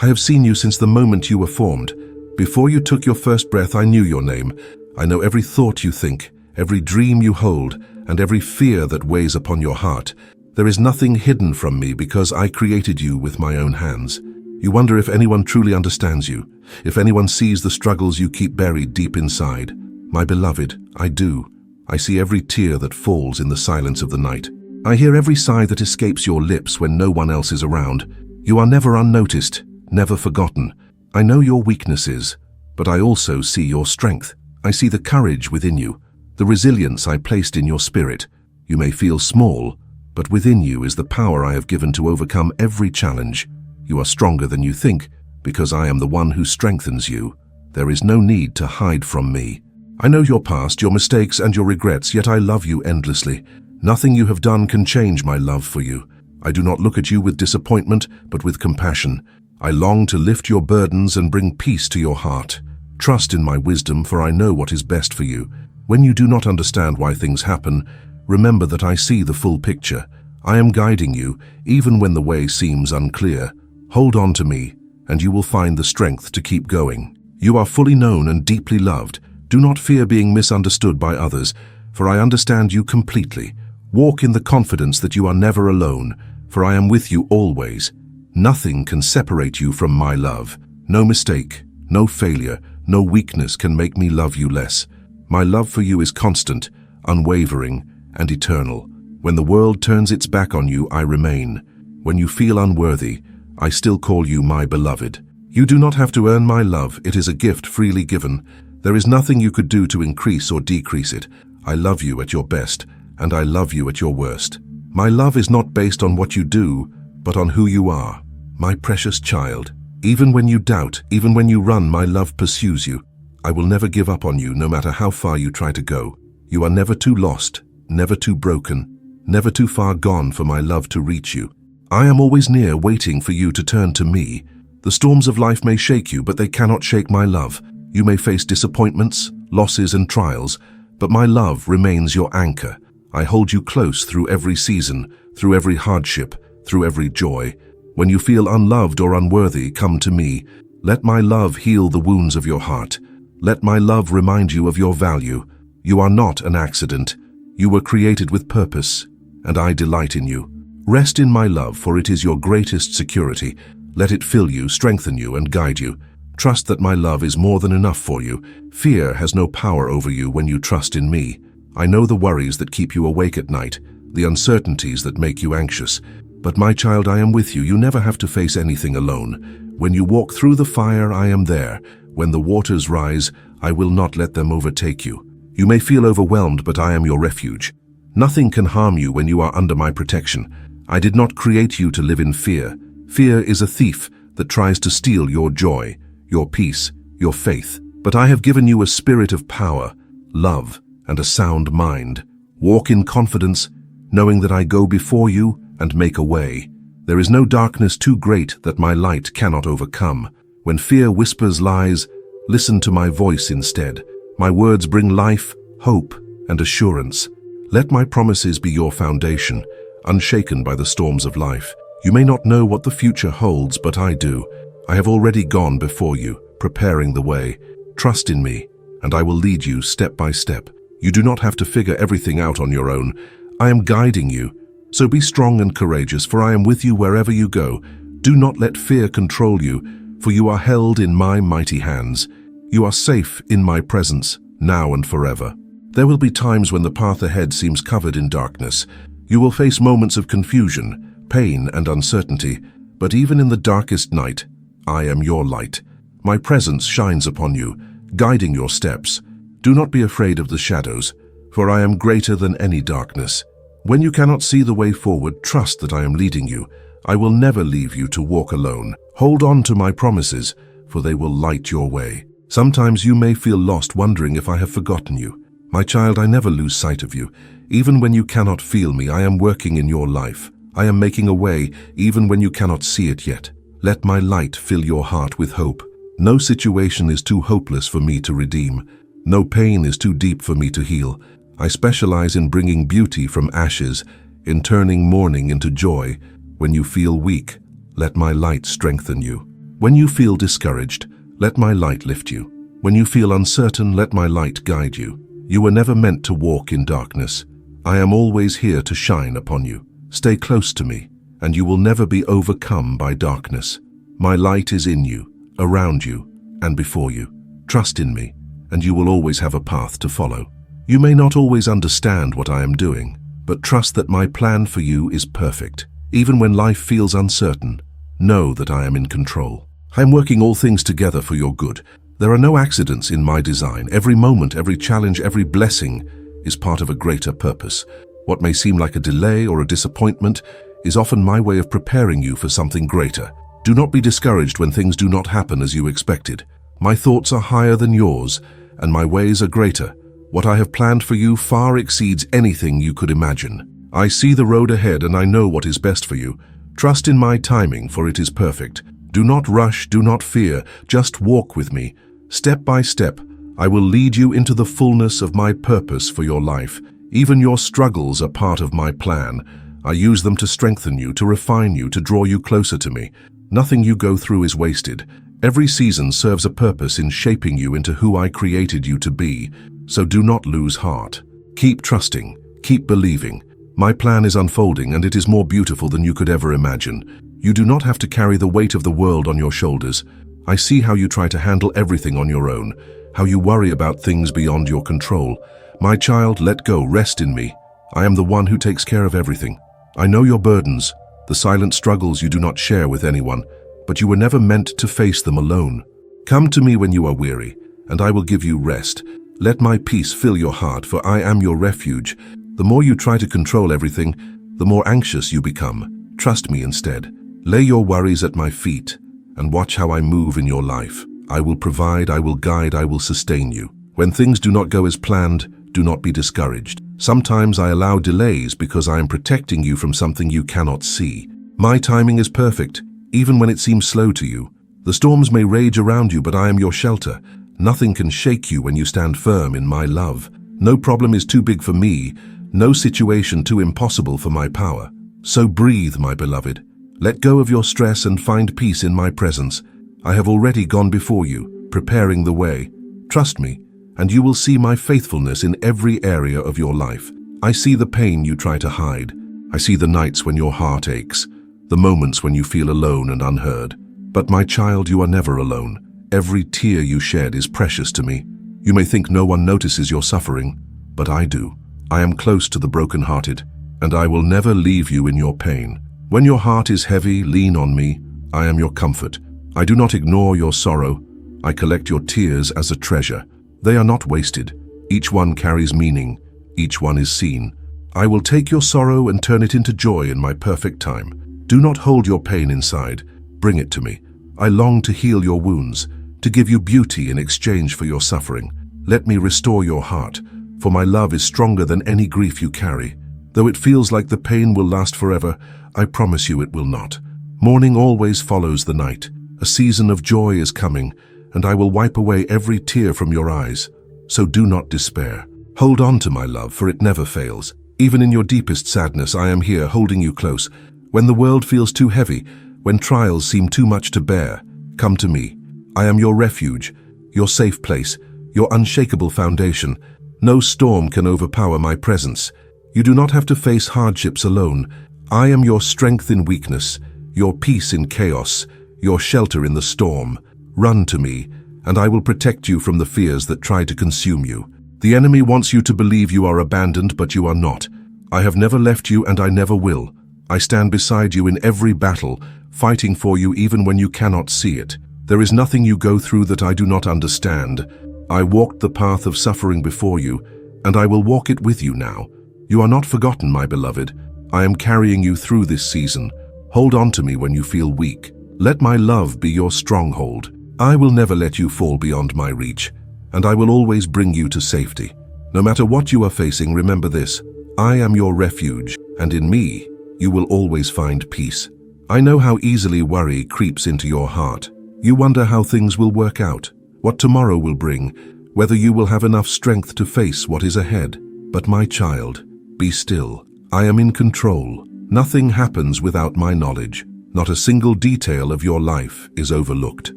I have seen you since the moment you were formed. Before you took your first breath, I knew your name. I know every thought you think, every dream you hold, and every fear that weighs upon your heart. There is nothing hidden from me because I created you with my own hands. You wonder if anyone truly understands you, if anyone sees the struggles you keep buried deep inside. My beloved, I do. I see every tear that falls in the silence of the night. I hear every sigh that escapes your lips when no one else is around. You are never unnoticed, never forgotten. I know your weaknesses, but I also see your strength. I see the courage within you, the resilience I placed in your spirit. You may feel small, but within you is the power I have given to overcome every challenge. You are stronger than you think, because I am the one who strengthens you. There is no need to hide from me. I know your past, your mistakes, and your regrets, yet I love you endlessly. Nothing you have done can change my love for you. I do not look at you with disappointment, but with compassion. I long to lift your burdens and bring peace to your heart. Trust in my wisdom, for I know what is best for you. When you do not understand why things happen, remember that I see the full picture. I am guiding you, even when the way seems unclear. Hold on to me, and you will find the strength to keep going. You are fully known and deeply loved. Do not fear being misunderstood by others, for I understand you completely. Walk in the confidence that you are never alone, for I am with you always. Nothing can separate you from my love. No mistake, no failure, no weakness can make me love you less. My love for you is constant, unwavering, and eternal. When the world turns its back on you, I remain. When you feel unworthy, I still call you my beloved. You do not have to earn my love. It is a gift freely given. There is nothing you could do to increase or decrease it. I love you at your best, and I love you at your worst. My love is not based on what you do, but on who you are. My precious child, even when you doubt, even when you run, my love pursues you. I will never give up on you, no matter how far you try to go. You are never too lost, never too broken, never too far gone for my love to reach you. I am always near, waiting for you to turn to me. The storms of life may shake you, but they cannot shake my love. You may face disappointments, losses, and trials, but my love remains your anchor. I hold you close through every season, through every hardship, through every joy. When you feel unloved or unworthy, come to me. Let my love heal the wounds of your heart. Let my love remind you of your value. You are not an accident. You were created with purpose, and I delight in you. Rest in my love, for it is your greatest security. Let it fill you, strengthen you, and guide you. Trust that my love is more than enough for you. Fear has no power over you when you trust in me. I know the worries that keep you awake at night, the uncertainties that make you anxious. But my child, I am with you. You never have to face anything alone. When you walk through the fire, I am there. When the waters rise, I will not let them overtake you. You may feel overwhelmed, but I am your refuge. Nothing can harm you when you are under my protection. I did not create you to live in fear. Fear is a thief that tries to steal your joy, your peace, your faith. But I have given you a spirit of power, love, and a sound mind. Walk in confidence, knowing that I go before you and make a way. There is no darkness too great that my light cannot overcome. When fear whispers lies, listen to my voice instead. My words bring life, hope, and assurance. Let my promises be your foundation, unshaken by the storms of life. You may not know what the future holds, but I do. I have already gone before you, preparing the way. Trust in me, and I will lead you step by step. You do not have to figure everything out on your own. I am guiding you. So be strong and courageous, for I am with you wherever you go. Do not let fear control you, for you are held in my mighty hands. You are safe in my presence, now and forever. There will be times when the path ahead seems covered in darkness. You will face moments of confusion, pain, and uncertainty, but even in the darkest night, I am your light. My presence shines upon you, guiding your steps. Do not be afraid of the shadows, for I am greater than any darkness. When you cannot see the way forward, trust that I am leading you. I will never leave you to walk alone. Hold on to my promises, for they will light your way. Sometimes you may feel lost, wondering if I have forgotten you. My child, I never lose sight of you. Even when you cannot feel me, I am working in your life. I am making a way, even when you cannot see it yet. Let my light fill your heart with hope. No situation is too hopeless for me to redeem. No pain is too deep for me to heal. I specialize in bringing beauty from ashes, in turning mourning into joy. When you feel weak, let my light strengthen you. When you feel discouraged, let my light lift you. When you feel uncertain, let my light guide you. You were never meant to walk in darkness. I am always here to shine upon you. Stay close to me, and you will never be overcome by darkness. My light is in you, around you, and before you. Trust in me, and you will always have a path to follow. You may not always understand what I am doing, but trust that my plan for you is perfect. Even when life feels uncertain, know that I am in control. I am working all things together for your good. There are no accidents in my design. Every moment, every challenge, every blessing is part of a greater purpose. What may seem like a delay or a disappointment is often my way of preparing you for something greater. Do not be discouraged when things do not happen as you expected. My thoughts are higher than yours, and my ways are greater. What I have planned for you far exceeds anything you could imagine. I see the road ahead, and I know what is best for you. Trust in my timing, for it is perfect. Do not rush, do not fear, just walk with me. Step by step, I will lead you into the fullness of my purpose for your life. Even your struggles are part of my plan. I use them to strengthen you, to refine you, to draw you closer to me. Nothing you go through is wasted. Every season serves a purpose in shaping you into who I created you to be. So do not lose heart. Keep trusting, keep believing. My plan is unfolding, and it is more beautiful than you could ever imagine. You do not have to carry the weight of the world on your shoulders. I see how you try to handle everything on your own, how you worry about things beyond your control. My child, let go, rest in me. I am the one who takes care of everything. I know your burdens, the silent struggles you do not share with anyone, but you were never meant to face them alone. Come to me when you are weary, and I will give you rest. Let my peace fill your heart, for I am your refuge. The more you try to control everything, the more anxious you become. Trust me instead. Lay your worries at my feet, and watch how I move in your life. I will provide, I will guide, I will sustain you. When things do not go as planned, do not be discouraged. Sometimes I allow delays because I am protecting you from something you cannot see. My timing is perfect, even when it seems slow to you. The storms may rage around you, but I am your shelter. Nothing can shake you when you stand firm in my love. No problem is too big for me, no situation too impossible for my power. So breathe, my beloved. Let go of your stress and find peace in my presence. I have already gone before you, preparing the way. Trust me, and you will see my faithfulness in every area of your life. I see the pain you try to hide. I see the nights when your heart aches, the moments when you feel alone and unheard. But my child, you are never alone. Every tear you shed is precious to me. You may think no one notices your suffering, but I do. I am close to the brokenhearted, and I will never leave you in your pain. When your heart is heavy, lean on me. I am your comfort. I do not ignore your sorrow. I collect your tears as a treasure. They are not wasted. Each one carries meaning. Each one is seen. I will take your sorrow and turn it into joy in my perfect time. Do not hold your pain inside. Bring it to me. I long to heal your wounds, to give you beauty in exchange for your suffering. Let me restore your heart, for my love is stronger than any grief you carry. Though it feels like the pain will last forever, I promise you it will not. Morning always follows the night. A season of joy is coming, and I will wipe away every tear from your eyes. So do not despair. Hold on to my love, for it never fails. Even in your deepest sadness, I am here holding you close. When the world feels too heavy, when trials seem too much to bear, come to me. I am your refuge, your safe place, your unshakable foundation. No storm can overpower my presence. You do not have to face hardships alone. I am your strength in weakness, your peace in chaos, your shelter in the storm. Run to me, and I will protect you from the fears that try to consume you. The enemy wants you to believe you are abandoned, but you are not. I have never left you, and I never will. I stand beside you in every battle, fighting for you even when you cannot see it. There is nothing you go through that I do not understand. I walked the path of suffering before you, and I will walk it with you now. You are not forgotten, my beloved. I am carrying you through this season. Hold on to me when you feel weak. Let my love be your stronghold. I will never let you fall beyond my reach, and I will always bring you to safety. No matter what you are facing, remember this. I am your refuge, and in me, you will always find peace. I know how easily worry creeps into your heart. You wonder how things will work out, what tomorrow will bring, whether you will have enough strength to face what is ahead. But my child, be still. I am in control. Nothing happens without my knowledge. Not a single detail of your life is overlooked.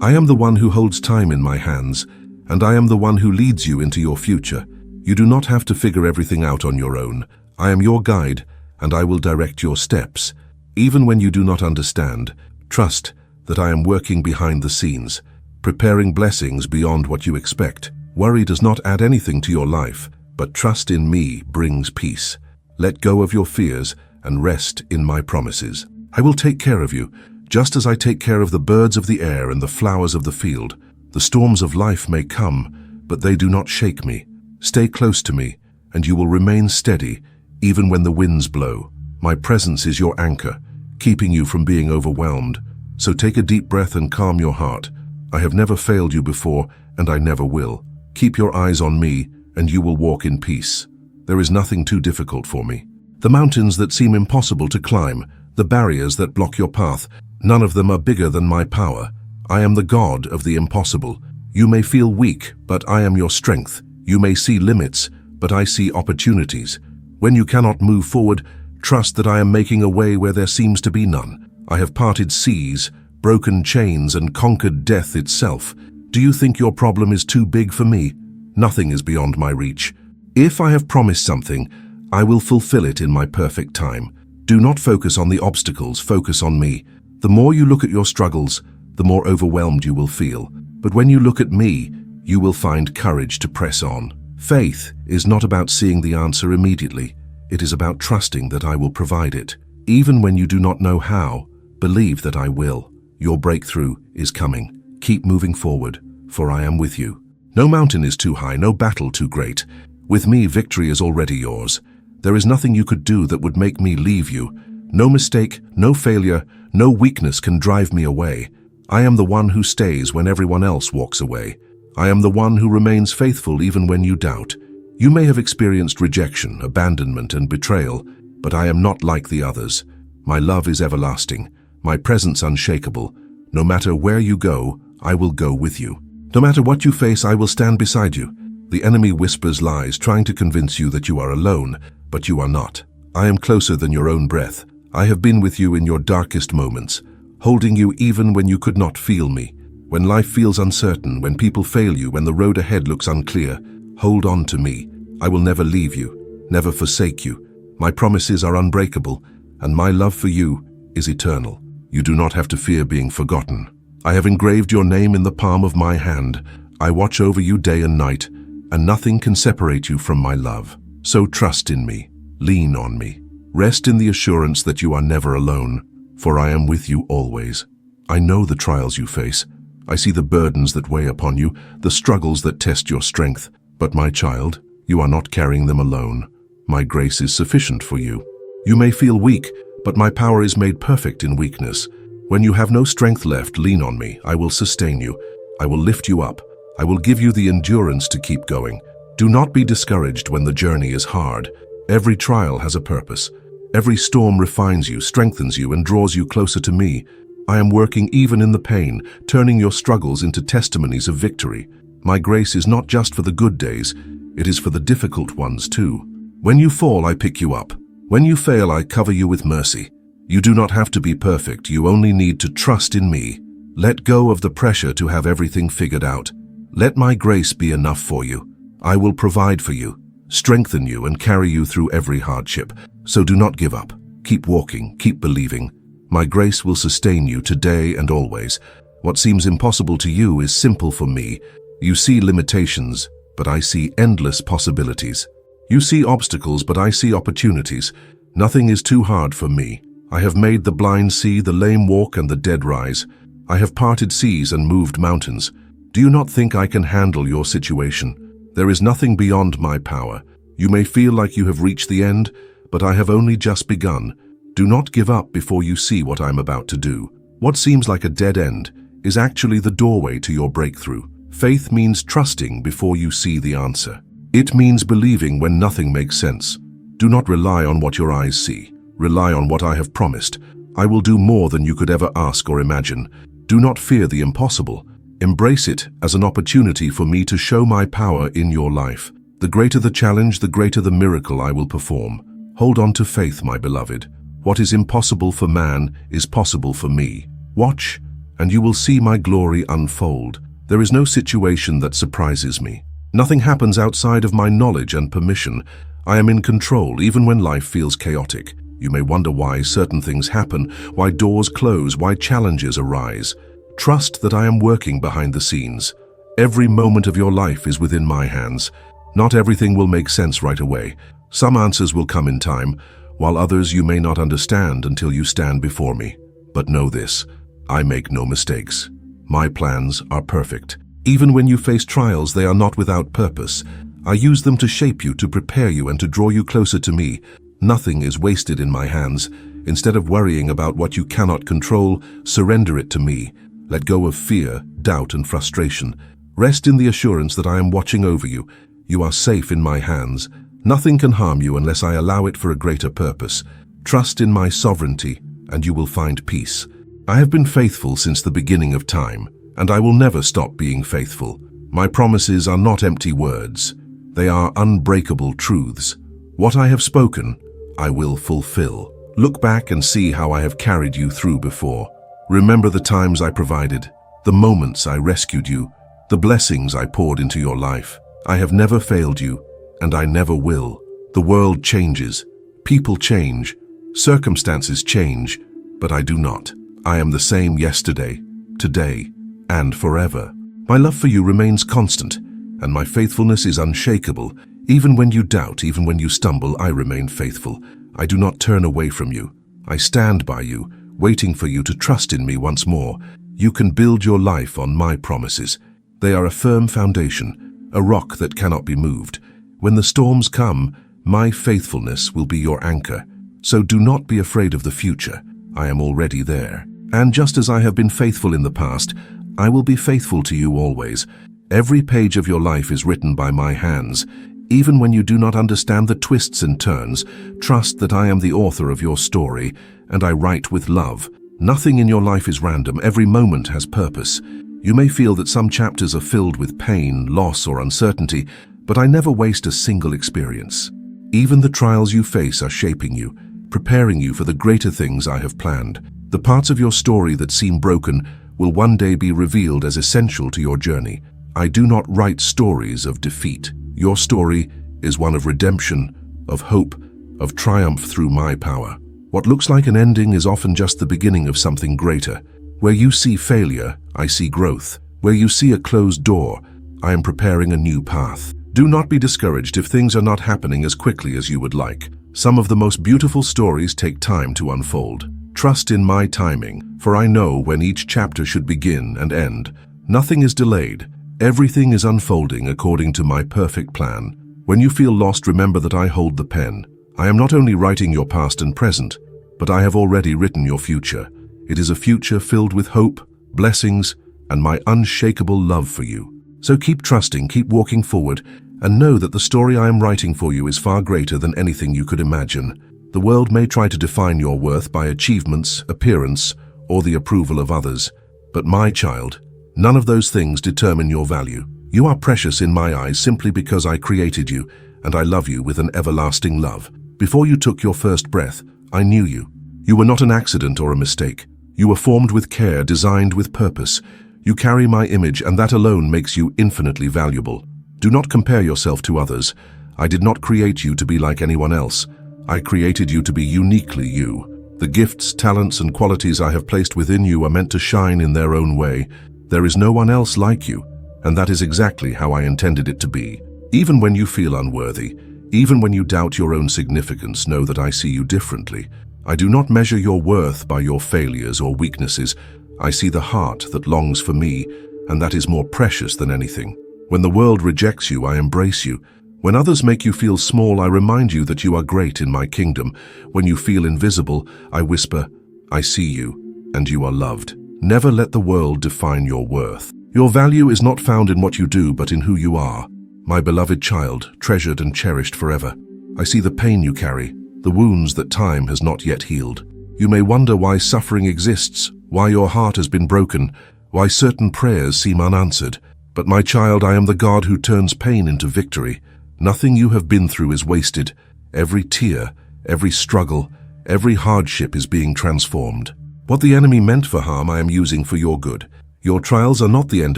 I am the one who holds time in my hands, and I am the one who leads you into your future. You do not have to figure everything out on your own. I am your guide, and I will direct your steps. Even when you do not understand, trust that I am working behind the scenes, preparing blessings beyond what you expect. Worry does not add anything to your life, but trust in me brings peace. Let go of your fears and rest in my promises. I will take care of you, just as I take care of the birds of the air and the flowers of the field. The storms of life may come, but they do not shake me. Stay close to me, and you will remain steady, even when the winds blow. My presence is your anchor, keeping you from being overwhelmed. So take a deep breath and calm your heart. I have never failed you before, and I never will. Keep your eyes on me, and you will walk in peace. There is nothing too difficult for me. The mountains that seem impossible to climb, the barriers that block your path, none of them are bigger than my power. I am the God of the impossible. You may feel weak, but I am your strength. You may see limits, but I see opportunities. When you cannot move forward, trust that I am making a way where there seems to be none. I have parted seas, broken chains, and conquered death itself. Do you think your problem is too big for me? Nothing is beyond my reach. If I have promised something, I will fulfill it in my perfect time. Do not focus on the obstacles, focus on me. The more you look at your struggles, the more overwhelmed you will feel. But when you look at me, you will find courage to press on. Faith is not about seeing the answer immediately. It is about trusting that I will provide it. Even when you do not know how, believe that I will. Your breakthrough is coming. Keep moving forward, for I am with you. No mountain is too high, no battle too great. With me, victory is already yours. There is nothing you could do that would make me leave you. No mistake, no failure, no weakness can drive me away. I am the one who stays when everyone else walks away. I am the one who remains faithful even when you doubt. You may have experienced rejection, abandonment, and betrayal, but I am not like the others. My love is everlasting, my presence unshakable. No matter where you go, I will go with you. No matter what you face, I will stand beside you. The enemy whispers lies, trying to convince you that you are alone, but you are not. I am closer than your own breath. I have been with you in your darkest moments, holding you even when you could not feel me. When life feels uncertain, when people fail you, when the road ahead looks unclear, hold on to me. I will never leave you, never forsake you. My promises are unbreakable, and my love for you is eternal. You do not have to fear being forgotten. I have engraved your name in the palm of my hand. I watch over you day and night, and nothing can separate you from my love. So trust in me, lean on me. Rest in the assurance that you are never alone, for I am with you always. I know the trials you face. I see the burdens that weigh upon you, the struggles that test your strength. But my child, you are not carrying them alone. My grace is sufficient for you. You may feel weak, but my power is made perfect in weakness. When you have no strength left, lean on me. I will sustain you. I will lift you up. I will give you the endurance to keep going. Do not be discouraged when the journey is hard. Every trial has a purpose. Every storm refines you, strengthens you, and draws you closer to me. I am working even in the pain, turning your struggles into testimonies of victory. My grace is not just for the good days, it is for the difficult ones too. When you fall, I pick you up. When you fail, I cover you with mercy. You do not have to be perfect, you only need to trust in me. Let go of the pressure to have everything figured out. Let my grace be enough for you. I will provide for you, strengthen you, and carry you through every hardship. So do not give up. Keep walking, keep believing. My grace will sustain you today and always. What seems impossible to you is simple for me. You see limitations, but I see endless possibilities. You see obstacles, but I see opportunities. Nothing is too hard for me. I have made the blind see, the lame walk, and the dead rise. I have parted seas and moved mountains. Do you not think I can handle your situation? There is nothing beyond my power. You may feel like you have reached the end, but I have only just begun. Do not give up before you see what I'm about to do. What seems like a dead end is actually the doorway to your breakthrough. Faith means trusting before you see the answer. It means believing when nothing makes sense. Do not rely on what your eyes see. Rely on what I have promised. I will do more than you could ever ask or imagine. Do not fear the impossible. Embrace it as an opportunity for me to show my power in your life. The greater the challenge, the greater the miracle I will perform. Hold on to faith, my beloved. What is impossible for man is possible for me. Watch, and you will see my glory unfold. There is no situation that surprises me. Nothing happens outside of my knowledge and permission. I am in control even when life feels chaotic. You may wonder why certain things happen, why doors close, why challenges arise. Trust that I am working behind the scenes. Every moment of your life is within my hands. Not everything will make sense right away. Some answers will come in time, while others you may not understand until you stand before me. But know this, I make no mistakes. My plans are perfect. Even when you face trials, they are not without purpose. I use them to shape you, to prepare you, and to draw you closer to me. Nothing is wasted in my hands. Instead of worrying about what you cannot control, surrender it to me. Let go of fear, doubt, and frustration. Rest in the assurance that I am watching over you. You are safe in my hands. Nothing can harm you unless I allow it for a greater purpose. Trust in my sovereignty, and you will find peace. I have been faithful since the beginning of time, and I will never stop being faithful. My promises are not empty words. They are unbreakable truths. What I have spoken, I will fulfill. Look back and see how I have carried you through before. Remember the times I provided, the moments I rescued you, the blessings I poured into your life. I have never failed you, and I never will. The world changes, people change, circumstances change, but I do not. I am the same yesterday, today, and forever. My love for you remains constant, and my faithfulness is unshakable. Even when you doubt, even when you stumble, I remain faithful. I do not turn away from you. I stand by you, waiting for you to trust in me once more. You can build your life on my promises. They are a firm foundation, a rock that cannot be moved. When the storms come, my faithfulness will be your anchor. So do not be afraid of the future. I am already there. And just as I have been faithful in the past, I will be faithful to you always. Every page of your life is written by my hands. Even when you do not understand the twists and turns, trust that I am the author of your story, and I write with love. Nothing in your life is random. Every moment has purpose. You may feel that some chapters are filled with pain, loss, or uncertainty, but I never waste a single experience. Even the trials you face are shaping you, preparing you for the greater things I have planned. The parts of your story that seem broken will one day be revealed as essential to your journey. I do not write stories of defeat. Your story is one of redemption, of hope, of triumph through my power. What looks like an ending is often just the beginning of something greater. Where you see failure, I see growth. Where you see a closed door, I am preparing a new path. Do not be discouraged if things are not happening as quickly as you would like. Some of the most beautiful stories take time to unfold. Trust in my timing, for I know when each chapter should begin and end. Nothing is delayed. Everything is unfolding according to my perfect plan. When you feel lost, remember that I hold the pen. I am not only writing your past and present, but I have already written your future. It is a future filled with hope, blessings, and my unshakable love for you. So keep trusting, keep walking forward, and know that the story I am writing for you is far greater than anything you could imagine. The world may try to define your worth by achievements, appearance, or the approval of others. But my child, none of those things determine your value. You are precious in my eyes simply because I created you, and I love you with an everlasting love. Before you took your first breath, I knew you. You were not an accident or a mistake. You were formed with care, designed with purpose. You carry my image, and that alone makes you infinitely valuable. Do not compare yourself to others. I did not create you to be like anyone else. I created you to be uniquely you. The gifts, talents, and qualities I have placed within you are meant to shine in their own way. There is no one else like you, and that is exactly how I intended it to be. Even when you feel unworthy, even when you doubt your own significance, know that I see you differently. I do not measure your worth by your failures or weaknesses. I see the heart that longs for me, and that is more precious than anything. When the world rejects you, I embrace you. When others make you feel small, I remind you that you are great in my kingdom. When you feel invisible, I whisper, I see you, and you are loved. Never let the world define your worth. Your value is not found in what you do, but in who you are. My beloved child, treasured and cherished forever. I see the pain you carry, the wounds that time has not yet healed. You may wonder why suffering exists, why your heart has been broken, why certain prayers seem unanswered. But my child, I am the God who turns pain into victory. Nothing you have been through is wasted. Every tear, every struggle, Every hardship is being transformed. What the enemy meant for harm, I am using for your good. Your trials are not the end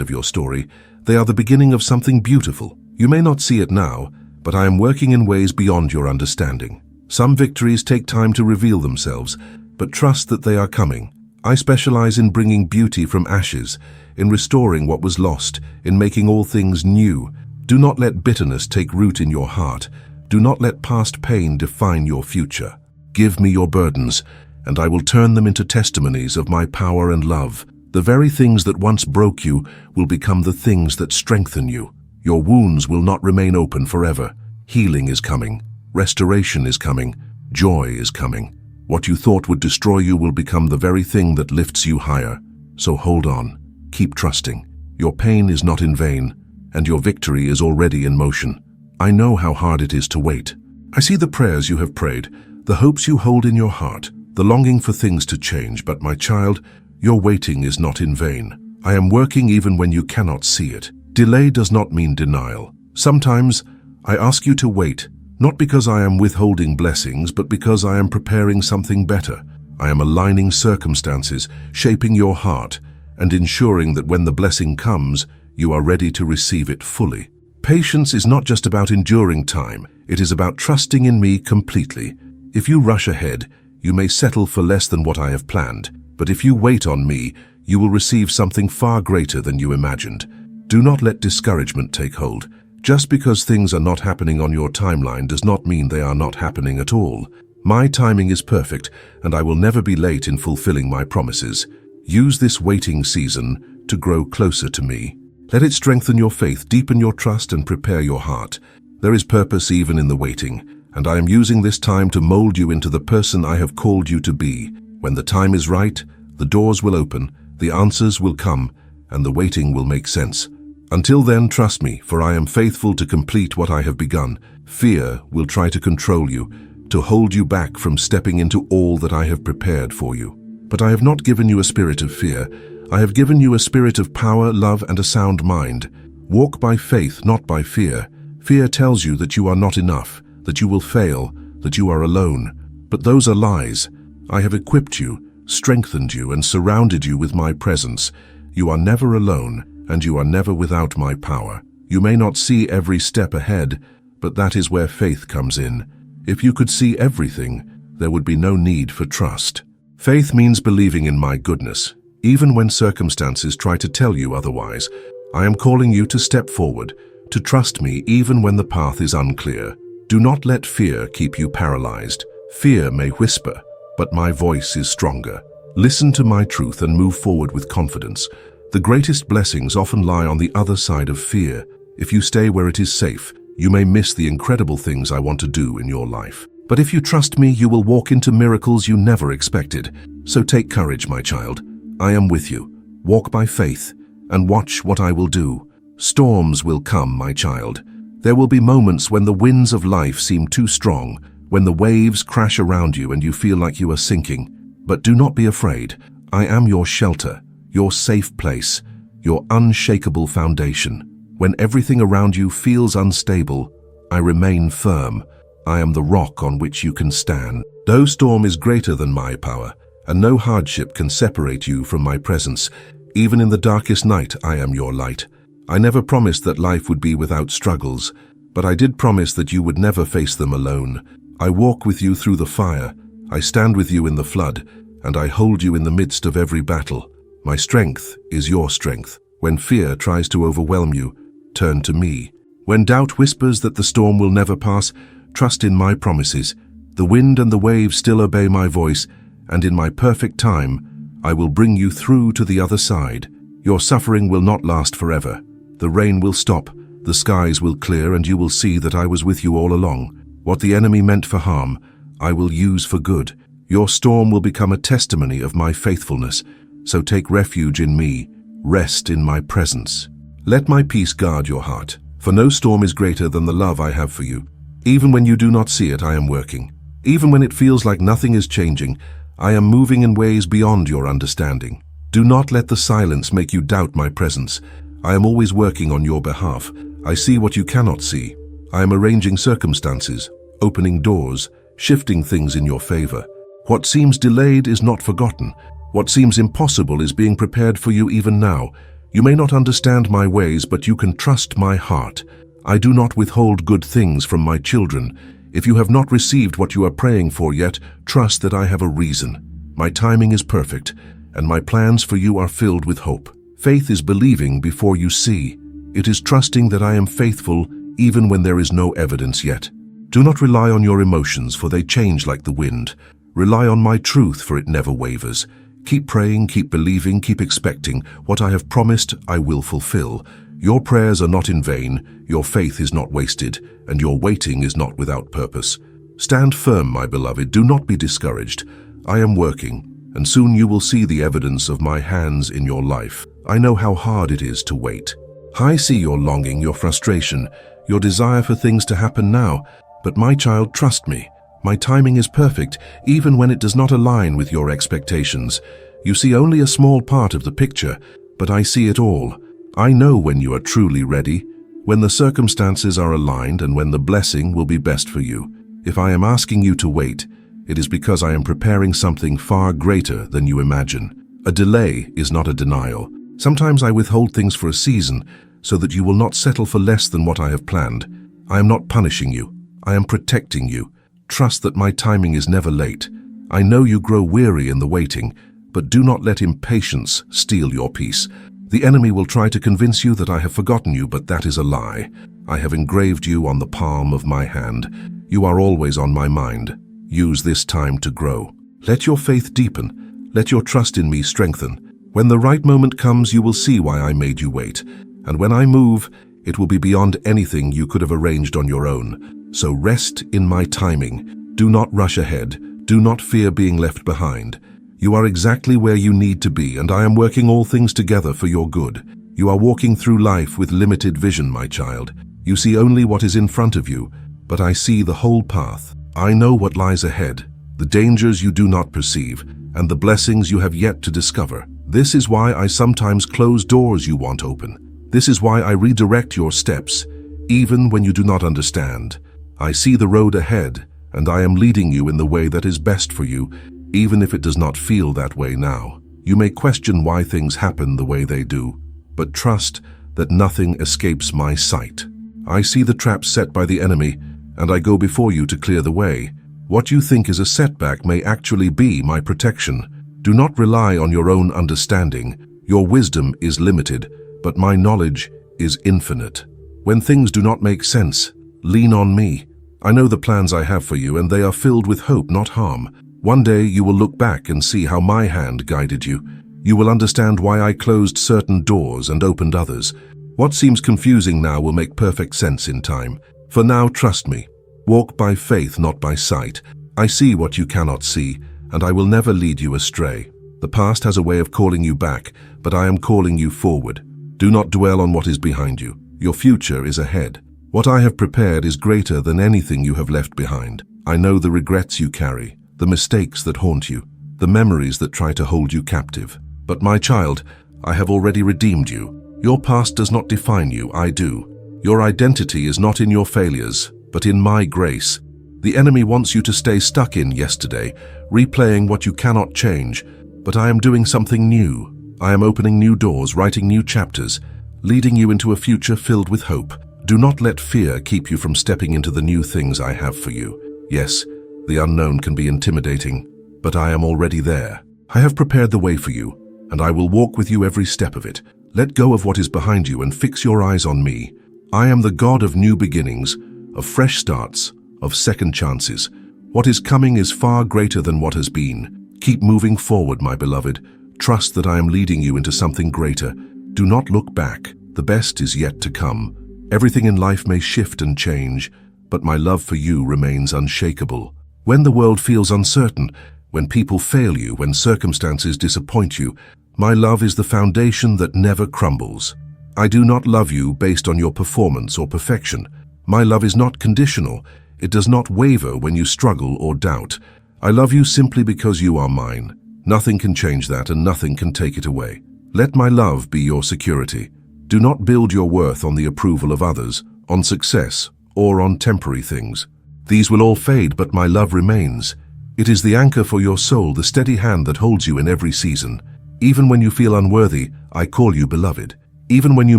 of your story. They are the beginning of something beautiful. You may not see it now, but I am working in ways beyond your understanding. Some victories take time to reveal themselves, but trust that they are coming. I specialize in bringing beauty from ashes, in restoring what was lost, in making all things new. Do not let bitterness take root in your heart. Do not let past pain define your future. Give me your burdens, and I will turn them into testimonies of my power and love. The very things that once broke you will become the things that strengthen you. Your wounds will not remain open forever. Healing is coming. Restoration is coming. Joy is coming. What you thought would destroy you will become the very thing that lifts you higher. So hold on. Keep trusting. Your pain is not in vain, and your victory is already in motion. I know how hard it is to wait. I see the prayers you have prayed, the hopes you hold in your heart, the longing for things to change, but my child, your waiting is not in vain. I am working even when you cannot see it. Delay does not mean denial. Sometimes I ask you to wait, not because I am withholding blessings, but because I am preparing something better. I am aligning circumstances, shaping your heart, and ensuring that when the blessing comes, you are ready to receive it fully. Patience is not just about enduring time, it is about trusting in me completely. If you rush ahead, you may settle for less than what I have planned, but if you wait on me, you will receive something far greater than you imagined. Do not let discouragement take hold. Just because things are not happening on your timeline does not mean they are not happening at all. My timing is perfect, and I will never be late in fulfilling my promises. Use this waiting season to grow closer to me. Let it strengthen your faith, deepen your trust, and prepare your heart. There is purpose even in the waiting, and I am using this time to mold you into the person I have called you to be. When the time is right, the doors will open, the answers will come, and the waiting will make sense. Until then, trust me, for I am faithful to complete what I have begun. Fear will try to control you, to hold you back from stepping into all that I have prepared for you. But I have not given you a spirit of fear. I have given you a spirit of power, love, and a sound mind. Walk by faith, not by fear. Fear tells you that you are not enough, that you will fail, that you are alone. But those are lies. I have equipped you, strengthened you, and surrounded you with my presence. You are never alone, and you are never without my power. You may not see every step ahead, but that is where faith comes in. If you could see everything, there would be no need for trust. Faith means believing in my goodness. Even when circumstances try to tell you otherwise, I am calling you to step forward, to trust me even when the path is unclear. Do not let fear keep you paralyzed. Fear may whisper, but my voice is stronger. Listen to my truth and move forward with confidence. The greatest blessings often lie on the other side of fear. If you stay where it is safe, you may miss the incredible things I want to do in your life. But if you trust me, you will walk into miracles you never expected. So take courage, my child. I am with you. Walk by faith and watch what I will do. Storms will come, my child. There will be moments when the winds of life seem too strong, when the waves crash around you and you feel like you are sinking. But do not be afraid. I am your shelter, your safe place, your unshakable foundation. When everything around you feels unstable, I remain firm. I am the rock on which you can stand. No storm is greater than my power, and no hardship can separate you from my presence. Even in the darkest night, I am your light. I never promised that life would be without struggles, but I did promise that you would never face them alone. I walk with you through the fire, I stand with you in the flood, and I hold you in the midst of every battle. My strength is your strength. When fear tries to overwhelm you, turn to me. When doubt whispers that the storm will never pass, trust in my promises. The wind and the waves still obey my voice, and in my perfect time, I will bring you through to the other side. Your suffering will not last forever. The rain will stop, the skies will clear, and you will see that I was with you all along. What the enemy meant for harm, I will use for good. Your storm will become a testimony of my faithfulness. So take refuge in me, rest in my presence. Let my peace guard your heart, for no storm is greater than the love I have for you. Even when you do not see it, I am working. Even when it feels like nothing is changing, I am moving in ways beyond your understanding. Do not let the silence make you doubt my presence. I am always working on your behalf. I see what you cannot see. I am arranging circumstances, opening doors, shifting things in your favor. What seems delayed is not forgotten. What seems impossible is being prepared for you even now. You may not understand my ways, but you can trust my heart. I do not withhold good things from my children. If you have not received what you are praying for yet, trust that I have a reason. My timing is perfect, and my plans for you are filled with hope. Faith is believing before you see. It is trusting that I am faithful even when there is no evidence yet. Do not rely on your emotions, for they change like the wind. Rely on my truth, for it never wavers. Keep praying, keep believing, keep expecting. What I have promised, I will fulfill. Your prayers are not in vain, your faith is not wasted, and your waiting is not without purpose. Stand firm, my beloved, do not be discouraged. I am working, and soon you will see the evidence of my hands in your life. I know how hard it is to wait. I see your longing, your frustration, your desire for things to happen now. But my child, trust me. My timing is perfect, even when it does not align with your expectations. You see only a small part of the picture, but I see it all. I know when you are truly ready, when the circumstances are aligned, and when the blessing will be best for you. If I am asking you to wait, it is because I am preparing something far greater than you imagine. A delay is not a denial. Sometimes I withhold things for a season, so that you will not settle for less than what I have planned. I am not punishing you. I am protecting you. Trust that my timing is never late. I know you grow weary in the waiting, but do not let impatience steal your peace. The enemy will try to convince you that I have forgotten you, but that is a lie. I have engraved you on the palm of my hand. You are always on my mind. Use this time to grow. Let your faith deepen. Let your trust in me strengthen. When the right moment comes, you will see why I made you wait. And when I move, it will be beyond anything you could have arranged on your own. So rest in my timing. Do not rush ahead. Do not fear being left behind. You are exactly where you need to be, and I am working all things together for your good. You are walking through life with limited vision, my child. You see only what is in front of you, but I see the whole path. I know what lies ahead, the dangers you do not perceive, and the blessings you have yet to discover. This is why I sometimes close doors you want open. This is why I redirect your steps, even when you do not understand. I see the road ahead, and I am leading you in the way that is best for you, even if it does not feel that way now. You may question why things happen the way they do, but trust that nothing escapes my sight. I see the traps set by the enemy, and I go before you to clear the way. What you think is a setback may actually be my protection. Do not rely on your own understanding. Your wisdom is limited, but my knowledge is infinite. When things do not make sense, lean on me. I know the plans I have for you, and they are filled with hope, not harm. One day you will look back and see how my hand guided you. You will understand why I closed certain doors and opened others. What seems confusing now will make perfect sense in time. For now, trust me. Walk by faith, not by sight. I see what you cannot see, and I will never lead you astray. The past has a way of calling you back, but I am calling you forward. Do not dwell on what is behind you. Your future is ahead. What I have prepared is greater than anything you have left behind. I know the regrets you carry, the mistakes that haunt you, the memories that try to hold you captive. But my child, I have already redeemed you. Your past does not define you, I do. Your identity is not in your failures, but in my grace. The enemy wants you to stay stuck in yesterday, replaying what you cannot change. But I am doing something new. I am opening new doors, writing new chapters, leading you into a future filled with hope. Do not let fear keep you from stepping into the new things I have for you. Yes, the unknown can be intimidating, but I am already there. I have prepared the way for you, and I will walk with you every step of it. Let go of what is behind you and fix your eyes on me. I am the God of new beginnings, of fresh starts, of second chances. What is coming is far greater than what has been. Keep moving forward, my beloved. Trust that I am leading you into something greater. Do not look back. The best is yet to come. Everything in life may shift and change, but my love for you remains unshakable. When the world feels uncertain, when people fail you, when circumstances disappoint you, my love is the foundation that never crumbles. I do not love you based on your performance or perfection. My love is not conditional. It does not waver when you struggle or doubt. I love you simply because you are mine. Nothing can change that, and nothing can take it away. Let my love be your security. Do not build your worth on the approval of others, on success, or on temporary things. These will all fade, but my love remains. It is the anchor for your soul, the steady hand that holds you in every season. Even when you feel unworthy, I call you beloved. Even when you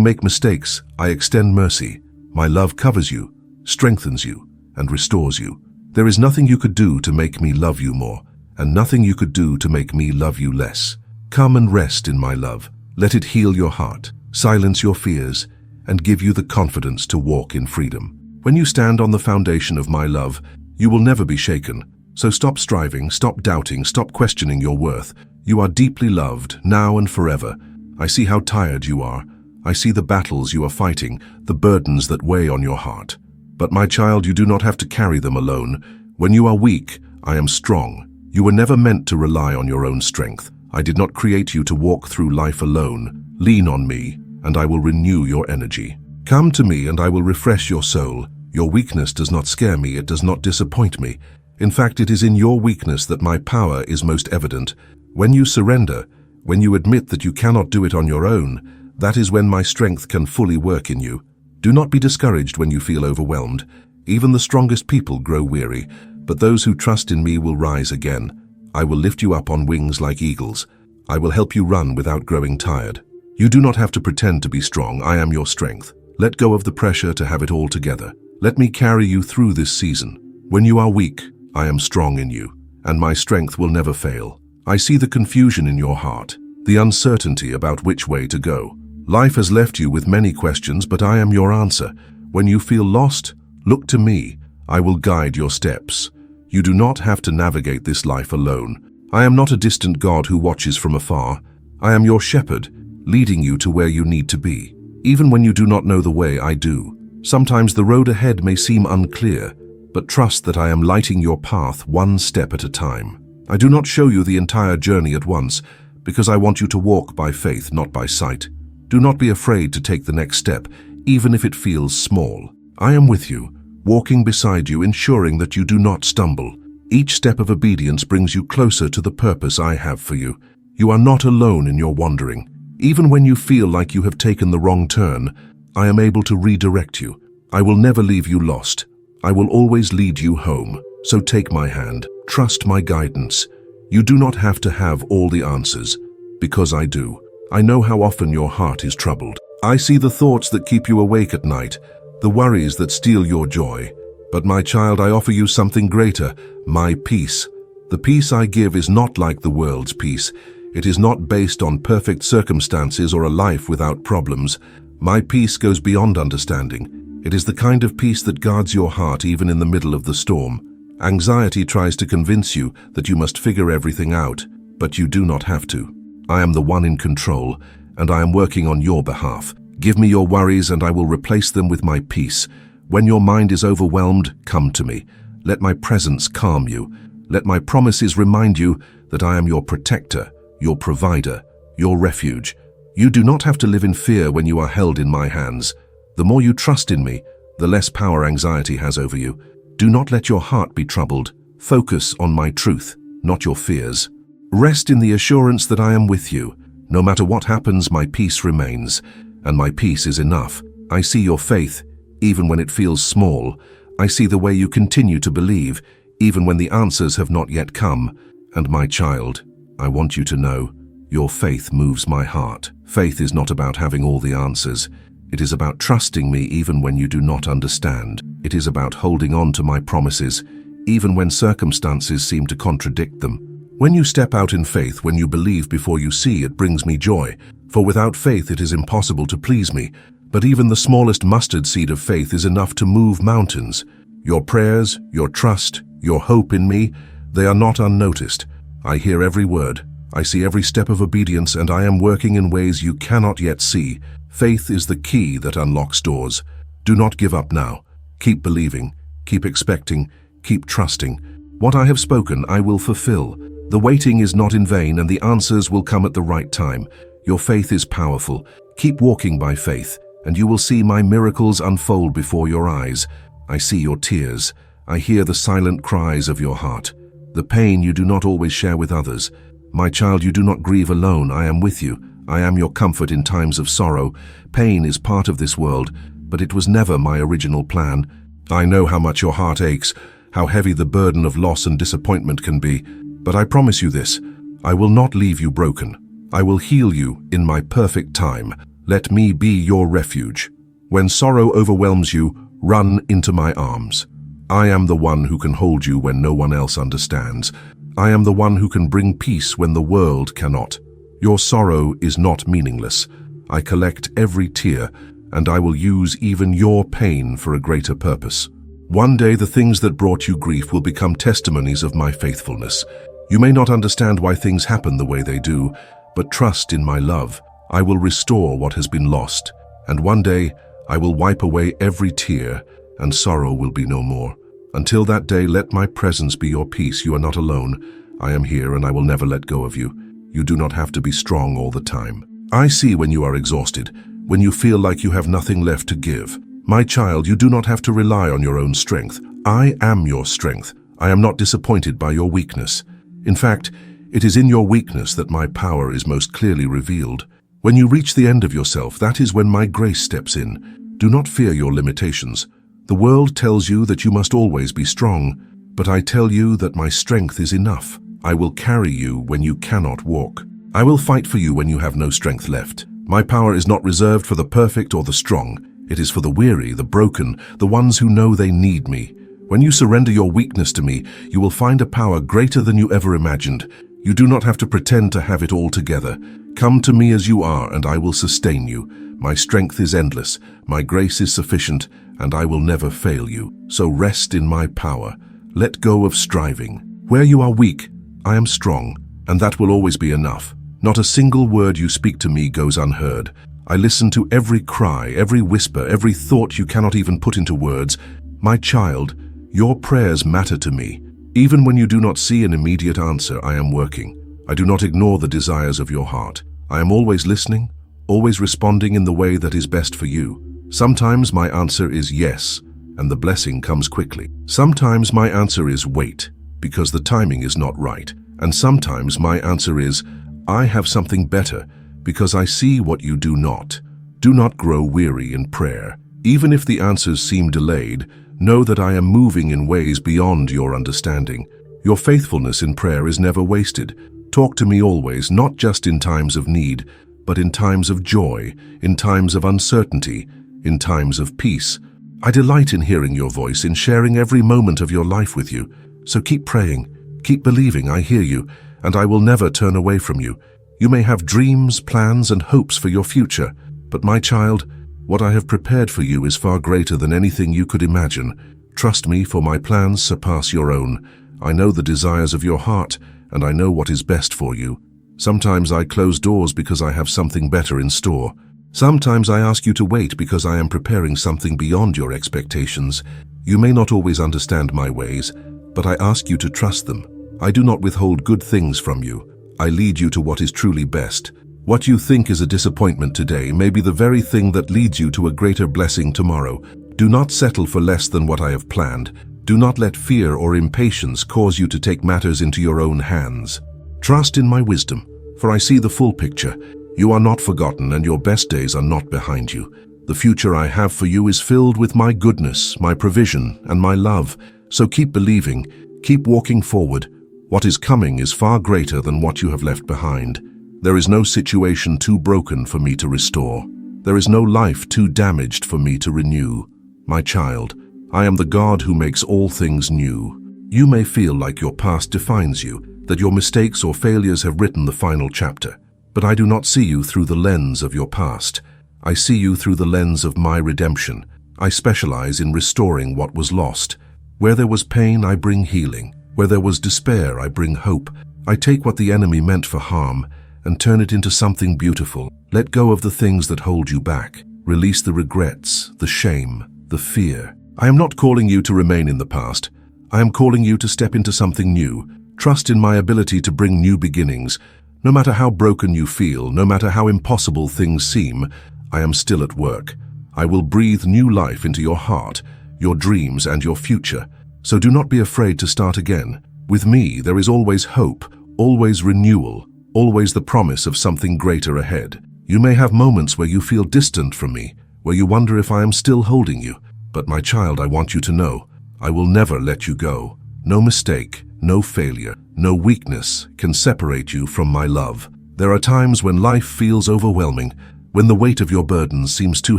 make mistakes, I extend mercy. My love covers you, strengthens you, and restores you. There is nothing you could do to make me love you more, and nothing you could do to make me love you less. Come and rest in my love. Let it heal your heart, silence your fears, and give you the confidence to walk in freedom. When you stand on the foundation of my love, you will never be shaken. So stop striving, stop doubting, stop questioning your worth. You are deeply loved, now and forever. I see how tired you are. I see the battles you are fighting, the burdens that weigh on your heart. But my child, you do not have to carry them alone. When you are weak, I am strong. You were never meant to rely on your own strength. I did not create you to walk through life alone. Lean on me, and I will renew your energy. Come to me, and I will refresh your soul. Your weakness does not scare me, it does not disappoint me. In fact, it is in your weakness that my power is most evident. When you surrender, when you admit that you cannot do it on your own, that is when my strength can fully work in you. Do not be discouraged when you feel overwhelmed. Even the strongest people grow weary, but those who trust in me will rise again. I will lift you up on wings like eagles. I will help you run without growing tired. You do not have to pretend to be strong. I am your strength. Let go of the pressure to have it all together. Let me carry you through this season. When you are weak, I am strong in you, and my strength will never fail. I see the confusion in your heart, the uncertainty about which way to go. Life has left you with many questions, but I am your answer. When you feel lost, look to me. I will guide your steps. You do not have to navigate this life alone. I am not a distant God who watches from afar. I am your shepherd, leading you to where you need to be. Even when you do not know the way, I do. Sometimes the road ahead may seem unclear, but trust that I am lighting your path one step at a time. I do not show you the entire journey at once, because I want you to walk by faith, not by sight. Do not be afraid to take the next step, even if it feels small. I am with you, walking beside you, ensuring that you do not stumble. Each step of obedience brings you closer to the purpose I have for you. You are not alone in your wandering. Even when you feel like you have taken the wrong turn, I am able to redirect you. I will never leave you lost. I will always lead you home. So take my hand, trust my guidance. You do not have to have all the answers, because I do. I know how often your heart is troubled. I see the thoughts that keep you awake at night, the worries that steal your joy. But my child, I offer you something greater, my peace. The peace I give is not like the world's peace. It is not based on perfect circumstances or a life without problems. My peace goes beyond understanding. It is the kind of peace that guards your heart even in the middle of the storm. Anxiety tries to convince you that you must figure everything out, but you do not have to. I am the one in control, and I am working on your behalf. Give me your worries, and I will replace them with my peace. When your mind is overwhelmed, come to me. Let my presence calm you. Let my promises remind you that I am your protector, your provider, your refuge. You do not have to live in fear when you are held in my hands. The more you trust in me, the less power anxiety has over you. Do not let your heart be troubled. Focus on my truth, not your fears. Rest in the assurance that I am with you. No matter what happens, my peace remains, and my peace is enough. I see your faith, even when it feels small. I see the way you continue to believe, even when the answers have not yet come. And my child, I want you to know, your faith moves my heart. Faith is not about having all the answers. It is about trusting me even when you do not understand. It is about holding on to my promises, even when circumstances seem to contradict them. When you step out in faith, when you believe before you see, it brings me joy. For without faith it is impossible to please me. But even the smallest mustard seed of faith is enough to move mountains. Your prayers, your trust, your hope in me, they are not unnoticed. I hear every word. I see every step of obedience, and I am working in ways you cannot yet see. Faith is the key that unlocks doors. Do not give up now. Keep believing, keep expecting, keep trusting. What I have spoken, I will fulfill. The waiting is not in vain, and the answers will come at the right time. Your faith is powerful. Keep walking by faith, and you will see my miracles unfold before your eyes. I see your tears. I hear the silent cries of your heart, the pain you do not always share with others. My child, you do not grieve alone. I am with you. I am your comfort in times of sorrow. Pain is part of this world, but it was never my original plan. I know how much your heart aches, how heavy the burden of loss and disappointment can be. But I promise you this, I will not leave you broken. I will heal you in my perfect time. Let me be your refuge. When sorrow overwhelms you, run into my arms. I am the one who can hold you when no one else understands. I am the one who can bring peace when the world cannot. Your sorrow is not meaningless. I collect every tear, and I will use even your pain for a greater purpose. One day the things that brought you grief will become testimonies of my faithfulness. You may not understand why things happen the way they do, but trust in my love. I will restore what has been lost, and one day I will wipe away every tear, and sorrow will be no more. Until that day, let my presence be your peace. You are not alone. I am here, and I will never let go of you. You do not have to be strong all the time. I see when you are exhausted, when you feel like you have nothing left to give. My child, you do not have to rely on your own strength. I am your strength. I am not disappointed by your weakness. In fact, it is in your weakness that my power is most clearly revealed. When you reach the end of yourself, that is when my grace steps in. Do not fear your limitations. The world tells you that you must always be strong, but I tell you that my strength is enough. I will carry you when you cannot walk. I will fight for you when you have no strength left. My power is not reserved for the perfect or the strong. It is for the weary, the broken, the ones who know they need me. When you surrender your weakness to me, you will find a power greater than you ever imagined. You do not have to pretend to have it all together. Come to me as you are, and I will sustain you. My strength is endless, my grace is sufficient, and I will never fail you. So rest in my power. Let go of striving. Where you are weak, I am strong, and that will always be enough. Not a single word you speak to me goes unheard. I listen to every cry, every whisper, every thought you cannot even put into words. My child, your prayers matter to me. Even when you do not see an immediate answer, I am working. I do not ignore the desires of your heart. I am always listening, always responding in the way that is best for you. Sometimes my answer is yes, and the blessing comes quickly. Sometimes my answer is wait, because the timing is not right. And sometimes my answer is, I have something better, because I see what you do not. Do not grow weary in prayer. Even if the answers seem delayed, know that I am moving in ways beyond your understanding. Your faithfulness in prayer is never wasted. Talk to me always, not just in times of need, but in times of joy, in times of uncertainty, in times of peace. I delight in hearing your voice, in sharing every moment of your life with you. So keep praying, keep believing. I hear you, and I will never turn away from you. You may have dreams, plans, and hopes for your future, but my child, what I have prepared for you is far greater than anything you could imagine. Trust me, for my plans surpass your own. I know the desires of your heart, and I know what is best for you. Sometimes I close doors because I have something better in store. Sometimes I ask you to wait because I am preparing something beyond your expectations. You may not always understand my ways, but I ask you to trust them. I do not withhold good things from you. I lead you to what is truly best. What you think is a disappointment today may be the very thing that leads you to a greater blessing tomorrow. Do not settle for less than what I have planned. Do not let fear or impatience cause you to take matters into your own hands. Trust in my wisdom, for I see the full picture. You are not forgotten, and your best days are not behind you. The future I have for you is filled with my goodness, my provision, and my love. So keep believing, keep walking forward. What is coming is far greater than what you have left behind. There is no situation too broken for me to restore. There is no life too damaged for me to renew. My child, I am the God who makes all things new. You may feel like your past defines you, that your mistakes or failures have written the final chapter. But I do not see you through the lens of your past. I see you through the lens of my redemption. I specialize in restoring what was lost. Where there was pain, I bring healing. Where there was despair, I bring hope. I take what the enemy meant for harm and turn it into something beautiful. Let go of the things that hold you back. Release the regrets, the shame, the fear. I am not calling you to remain in the past. I am calling you to step into something new. Trust in my ability to bring new beginnings. No matter how broken you feel, no matter how impossible things seem, I am still at work. I will breathe new life into your heart, your dreams, and your future. So do not be afraid to start again. With me, there is always hope, always renewal, always the promise of something greater ahead. You may have moments where you feel distant from me, where you wonder if I am still holding you. But my child, I want you to know, I will never let you go. No mistake, no failure, no weakness can separate you from my love. There are times when life feels overwhelming, when the weight of your burdens seems too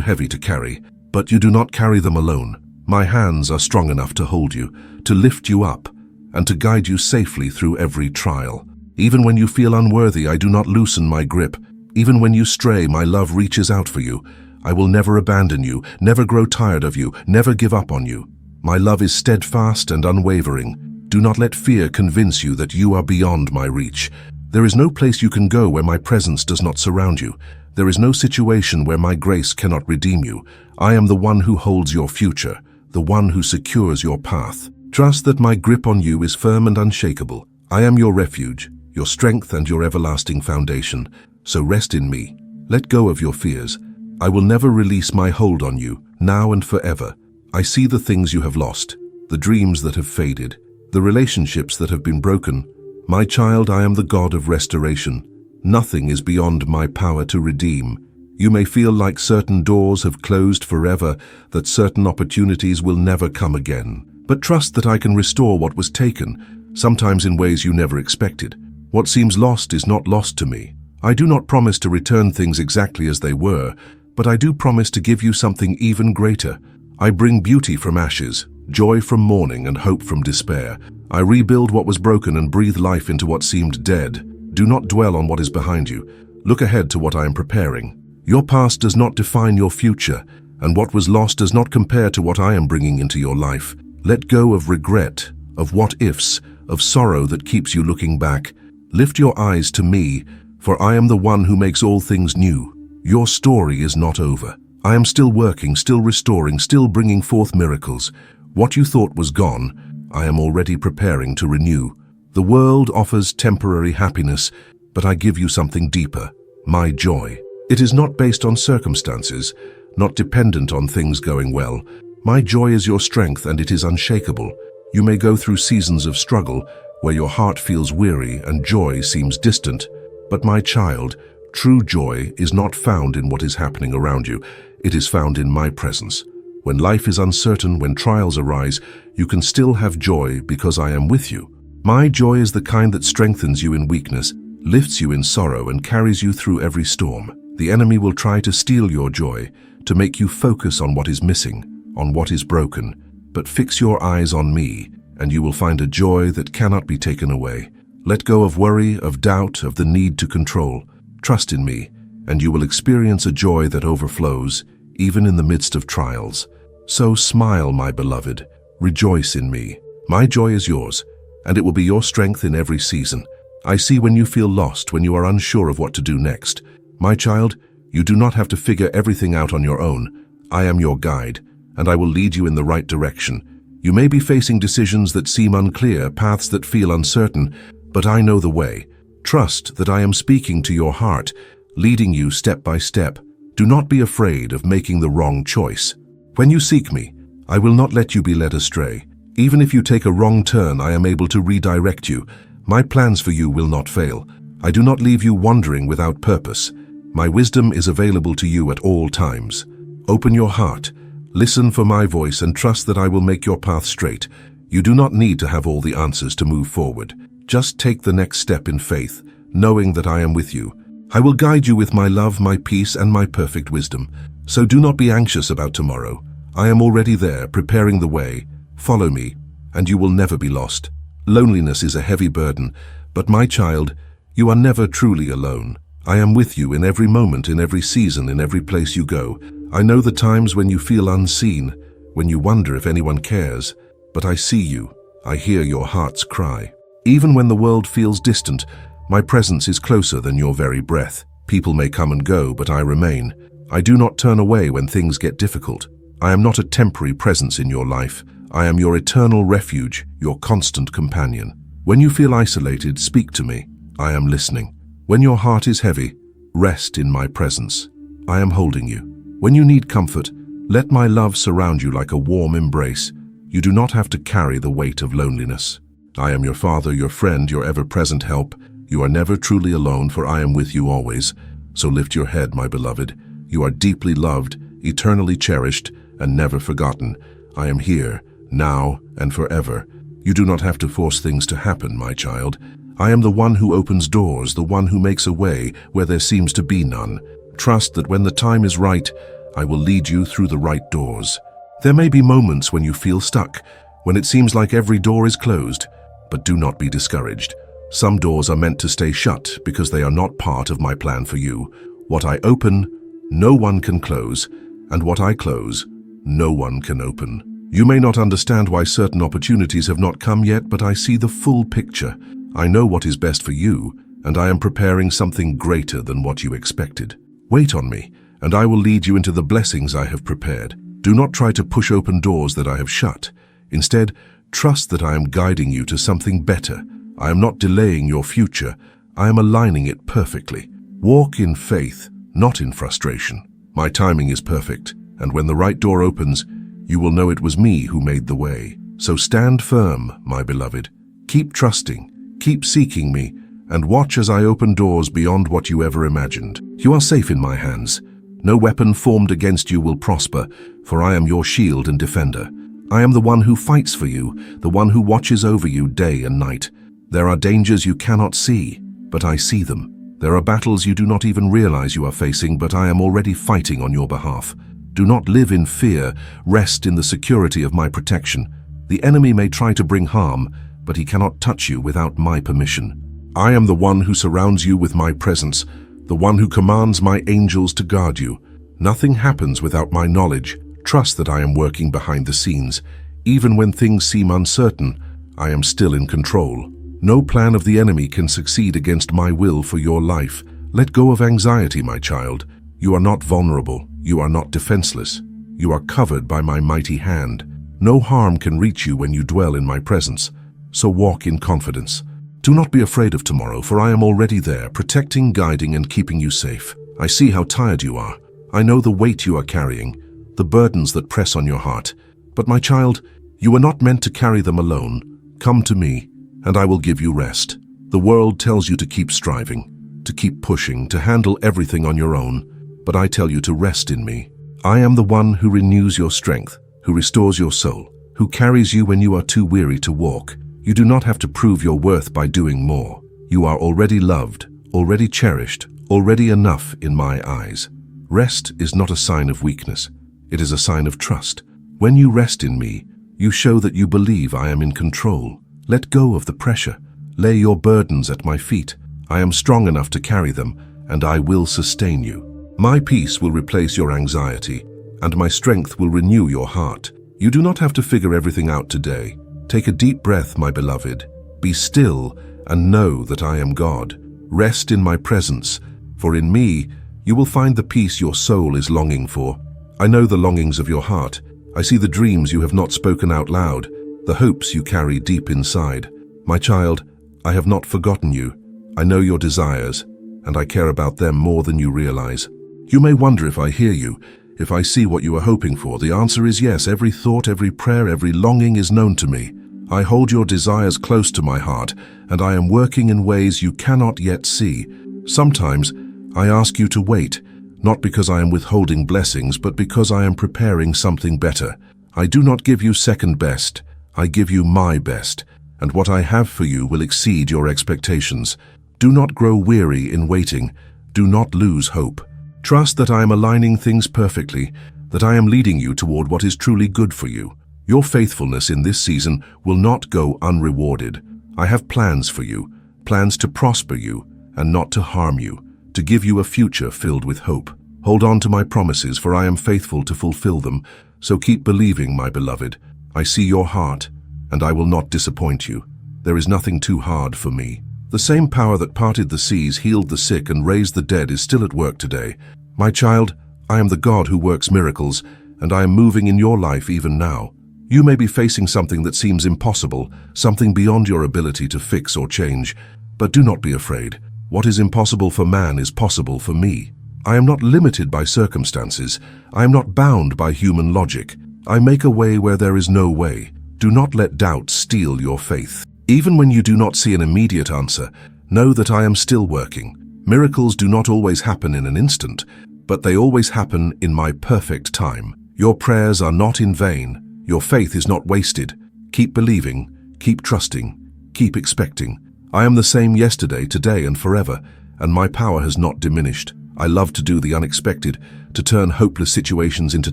heavy to carry, but you do not carry them alone. My hands are strong enough to hold you, to lift you up, and to guide you safely through every trial. Even when you feel unworthy, I do not loosen my grip. Even when you stray, my love reaches out for you. I will never abandon you, never grow tired of you, never give up on you. My love is steadfast and unwavering. Do not let fear convince you that you are beyond my reach. There is no place you can go where my presence does not surround you. There is no situation where my grace cannot redeem you. I am the one who holds your future, the one who secures your path. Trust that my grip on you is firm and unshakable. I am your refuge, your strength and your everlasting foundation. So rest in me. Let go of your fears. I will never release my hold on you, now and forever. I see the things you have lost, the dreams that have faded, the relationships that have been broken. My child, I am the God of restoration. Nothing is beyond my power to redeem. You may feel like certain doors have closed forever, that certain opportunities will never come again. But trust that I can restore what was taken, sometimes in ways you never expected. What seems lost is not lost to me. I do not promise to return things exactly as they were, but I do promise to give you something even greater. I bring beauty from ashes, joy from mourning, and hope from despair. I rebuild what was broken and breathe life into what seemed dead. Do not dwell on what is behind you. Look ahead to what I am preparing. Your past does not define your future, and what was lost does not compare to what I am bringing into your life. Let go of regret, of what-ifs, of sorrow that keeps you looking back. Lift your eyes to me, for I am the one who makes all things new. Your story is not over. I am still working, still restoring, still bringing forth miracles. What you thought was gone, I am already preparing to renew. The world offers temporary happiness, but I give you something deeper, my joy. It is not based on circumstances, not dependent on things going well. My joy is your strength, and it is unshakable. You may go through seasons of struggle, where your heart feels weary and joy seems distant. But my child, true joy is not found in what is happening around you. It is found in my presence. When life is uncertain, when trials arise, you can still have joy because I am with you. My joy is the kind that strengthens you in weakness, lifts you in sorrow, and carries you through every storm. The enemy will try to steal your joy, to make you focus on what is missing, on what is broken. But fix your eyes on me, and you will find a joy that cannot be taken away. Let go of worry, of doubt, of the need to control. Trust in me, and you will experience a joy that overflows, even in the midst of trials. So smile, my beloved. Rejoice in me. My joy is yours, and it will be your strength in every season. I see when you feel lost, when you are unsure of what to do next. My child, you do not have to figure everything out on your own. I am your guide, and I will lead you in the right direction. You may be facing decisions that seem unclear, paths that feel uncertain, but I know the way. Trust that I am speaking to your heart, leading you step by step. Do not be afraid of making the wrong choice. When you seek me, I will not let you be led astray. Even if you take a wrong turn, I am able to redirect you. My plans for you will not fail. I do not leave you wandering without purpose. My wisdom is available to you at all times. Open your heart, listen for my voice, and trust that I will make your path straight. You do not need to have all the answers to move forward. Just take the next step in faith, knowing that I am with you. I will guide you with my love, my peace, and my perfect wisdom. So do not be anxious about tomorrow. I am already there, preparing the way. Follow me, and you will never be lost. Loneliness is a heavy burden, but my child, you are never truly alone. I am with you in every moment, in every season, in every place you go. I know the times when you feel unseen, when you wonder if anyone cares, but I see you. I hear your heart's cry. Even when the world feels distant, my presence is closer than your very breath. People may come and go, but I remain. I do not turn away when things get difficult. I am not a temporary presence in your life. I am your eternal refuge, your constant companion. When you feel isolated, speak to me. I am listening. When your heart is heavy, rest in my presence. I am holding you. When you need comfort, let my love surround you like a warm embrace. You do not have to carry the weight of loneliness. I am your father, your friend, your ever-present help. You are never truly alone, for I am with you always. So lift your head, my beloved. You are deeply loved, eternally cherished, and never forgotten. I am here, now and forever. You do not have to force things to happen, my child. I am the one who opens doors, the one who makes a way where there seems to be none. Trust that when the time is right, I will lead you through the right doors. There may be moments when you feel stuck, when it seems like every door is closed, but do not be discouraged. Some doors are meant to stay shut because they are not part of my plan for you. What I open, no one can close, and what I close, no one can open. You may not understand why certain opportunities have not come yet, but I see the full picture. I know what is best for you, and I am preparing something greater than what you expected. Wait on me, and I will lead you into the blessings I have prepared. Do not try to push open doors that I have shut. Instead, trust that I am guiding you to something better. I am not delaying your future. I am aligning it perfectly. Walk in faith, not in frustration. My timing is perfect, and when the right door opens, you will know it was me who made the way. So stand firm, my beloved. Keep trusting, keep seeking me, and watch as I open doors beyond what you ever imagined. You are safe in my hands. No weapon formed against you will prosper, for I am your shield and defender. I am the one who fights for you, the one who watches over you day and night. There are dangers you cannot see, but I see them. There are battles you do not even realize you are facing, but I am already fighting on your behalf. Do not live in fear, rest in the security of my protection. The enemy may try to bring harm, but he cannot touch you without my permission. I am the one who surrounds you with my presence, the one who commands my angels to guard you. Nothing happens without my knowledge. Trust that I am working behind the scenes. Even when things seem uncertain, I am still in control. No plan of the enemy can succeed against my will for your life. Let go of anxiety, my child. You are not vulnerable. You are not defenseless. You are covered by my mighty hand. No harm can reach you when you dwell in my presence. So walk in confidence. Do not be afraid of tomorrow, for I am already there, protecting, guiding, and keeping you safe. I see how tired you are. I know the weight you are carrying, the burdens that press on your heart. But my child, you are not meant to carry them alone. Come to me, and I will give you rest. The world tells you to keep striving, to keep pushing, to handle everything on your own. But I tell you to rest in me. I am the one who renews your strength, who restores your soul, who carries you when you are too weary to walk. You do not have to prove your worth by doing more. You are already loved, already cherished, already enough in my eyes. Rest is not a sign of weakness. It is a sign of trust. When you rest in me, you show that you believe I am in control. Let go of the pressure. Lay your burdens at my feet. I am strong enough to carry them, and I will sustain you. My peace will replace your anxiety, and my strength will renew your heart. You do not have to figure everything out today. Take a deep breath, my beloved. Be still and know that I am God. Rest in my presence, for in me you will find the peace your soul is longing for. I know the longings of your heart. I see the dreams you have not spoken out loud, the hopes you carry deep inside. My child, I have not forgotten you. I know your desires, and I care about them more than you realize. You may wonder if I hear you, if I see what you are hoping for. The answer is yes. Every thought, every prayer, every longing is known to me. I hold your desires close to my heart, and I am working in ways you cannot yet see. Sometimes I ask you to wait, not because I am withholding blessings, but because I am preparing something better. I do not give you second best. I give you my best, and what I have for you will exceed your expectations. Do not grow weary in waiting. Do not lose hope. Trust that I am aligning things perfectly, that I am leading you toward what is truly good for you. Your faithfulness in this season will not go unrewarded. I have plans for you, plans to prosper you and not to harm you, to give you a future filled with hope. Hold on to my promises, for I am faithful to fulfill them. So keep believing, my beloved. I see your heart, and I will not disappoint you. There is nothing too hard for me. The same power that parted the seas, healed the sick, and raised the dead is still at work today. My child, I am the God who works miracles, and I am moving in your life even now. You may be facing something that seems impossible, something beyond your ability to fix or change, but do not be afraid. What is impossible for man is possible for me. I am not limited by circumstances. I am not bound by human logic. I make a way where there is no way. Do not let doubt steal your faith. Even when you do not see an immediate answer, know that I am still working. Miracles do not always happen in an instant, but they always happen in my perfect time. Your prayers are not in vain. Your faith is not wasted. Keep believing, keep trusting, keep expecting. I am the same yesterday, today, and forever, and my power has not diminished. I love to do the unexpected, to turn hopeless situations into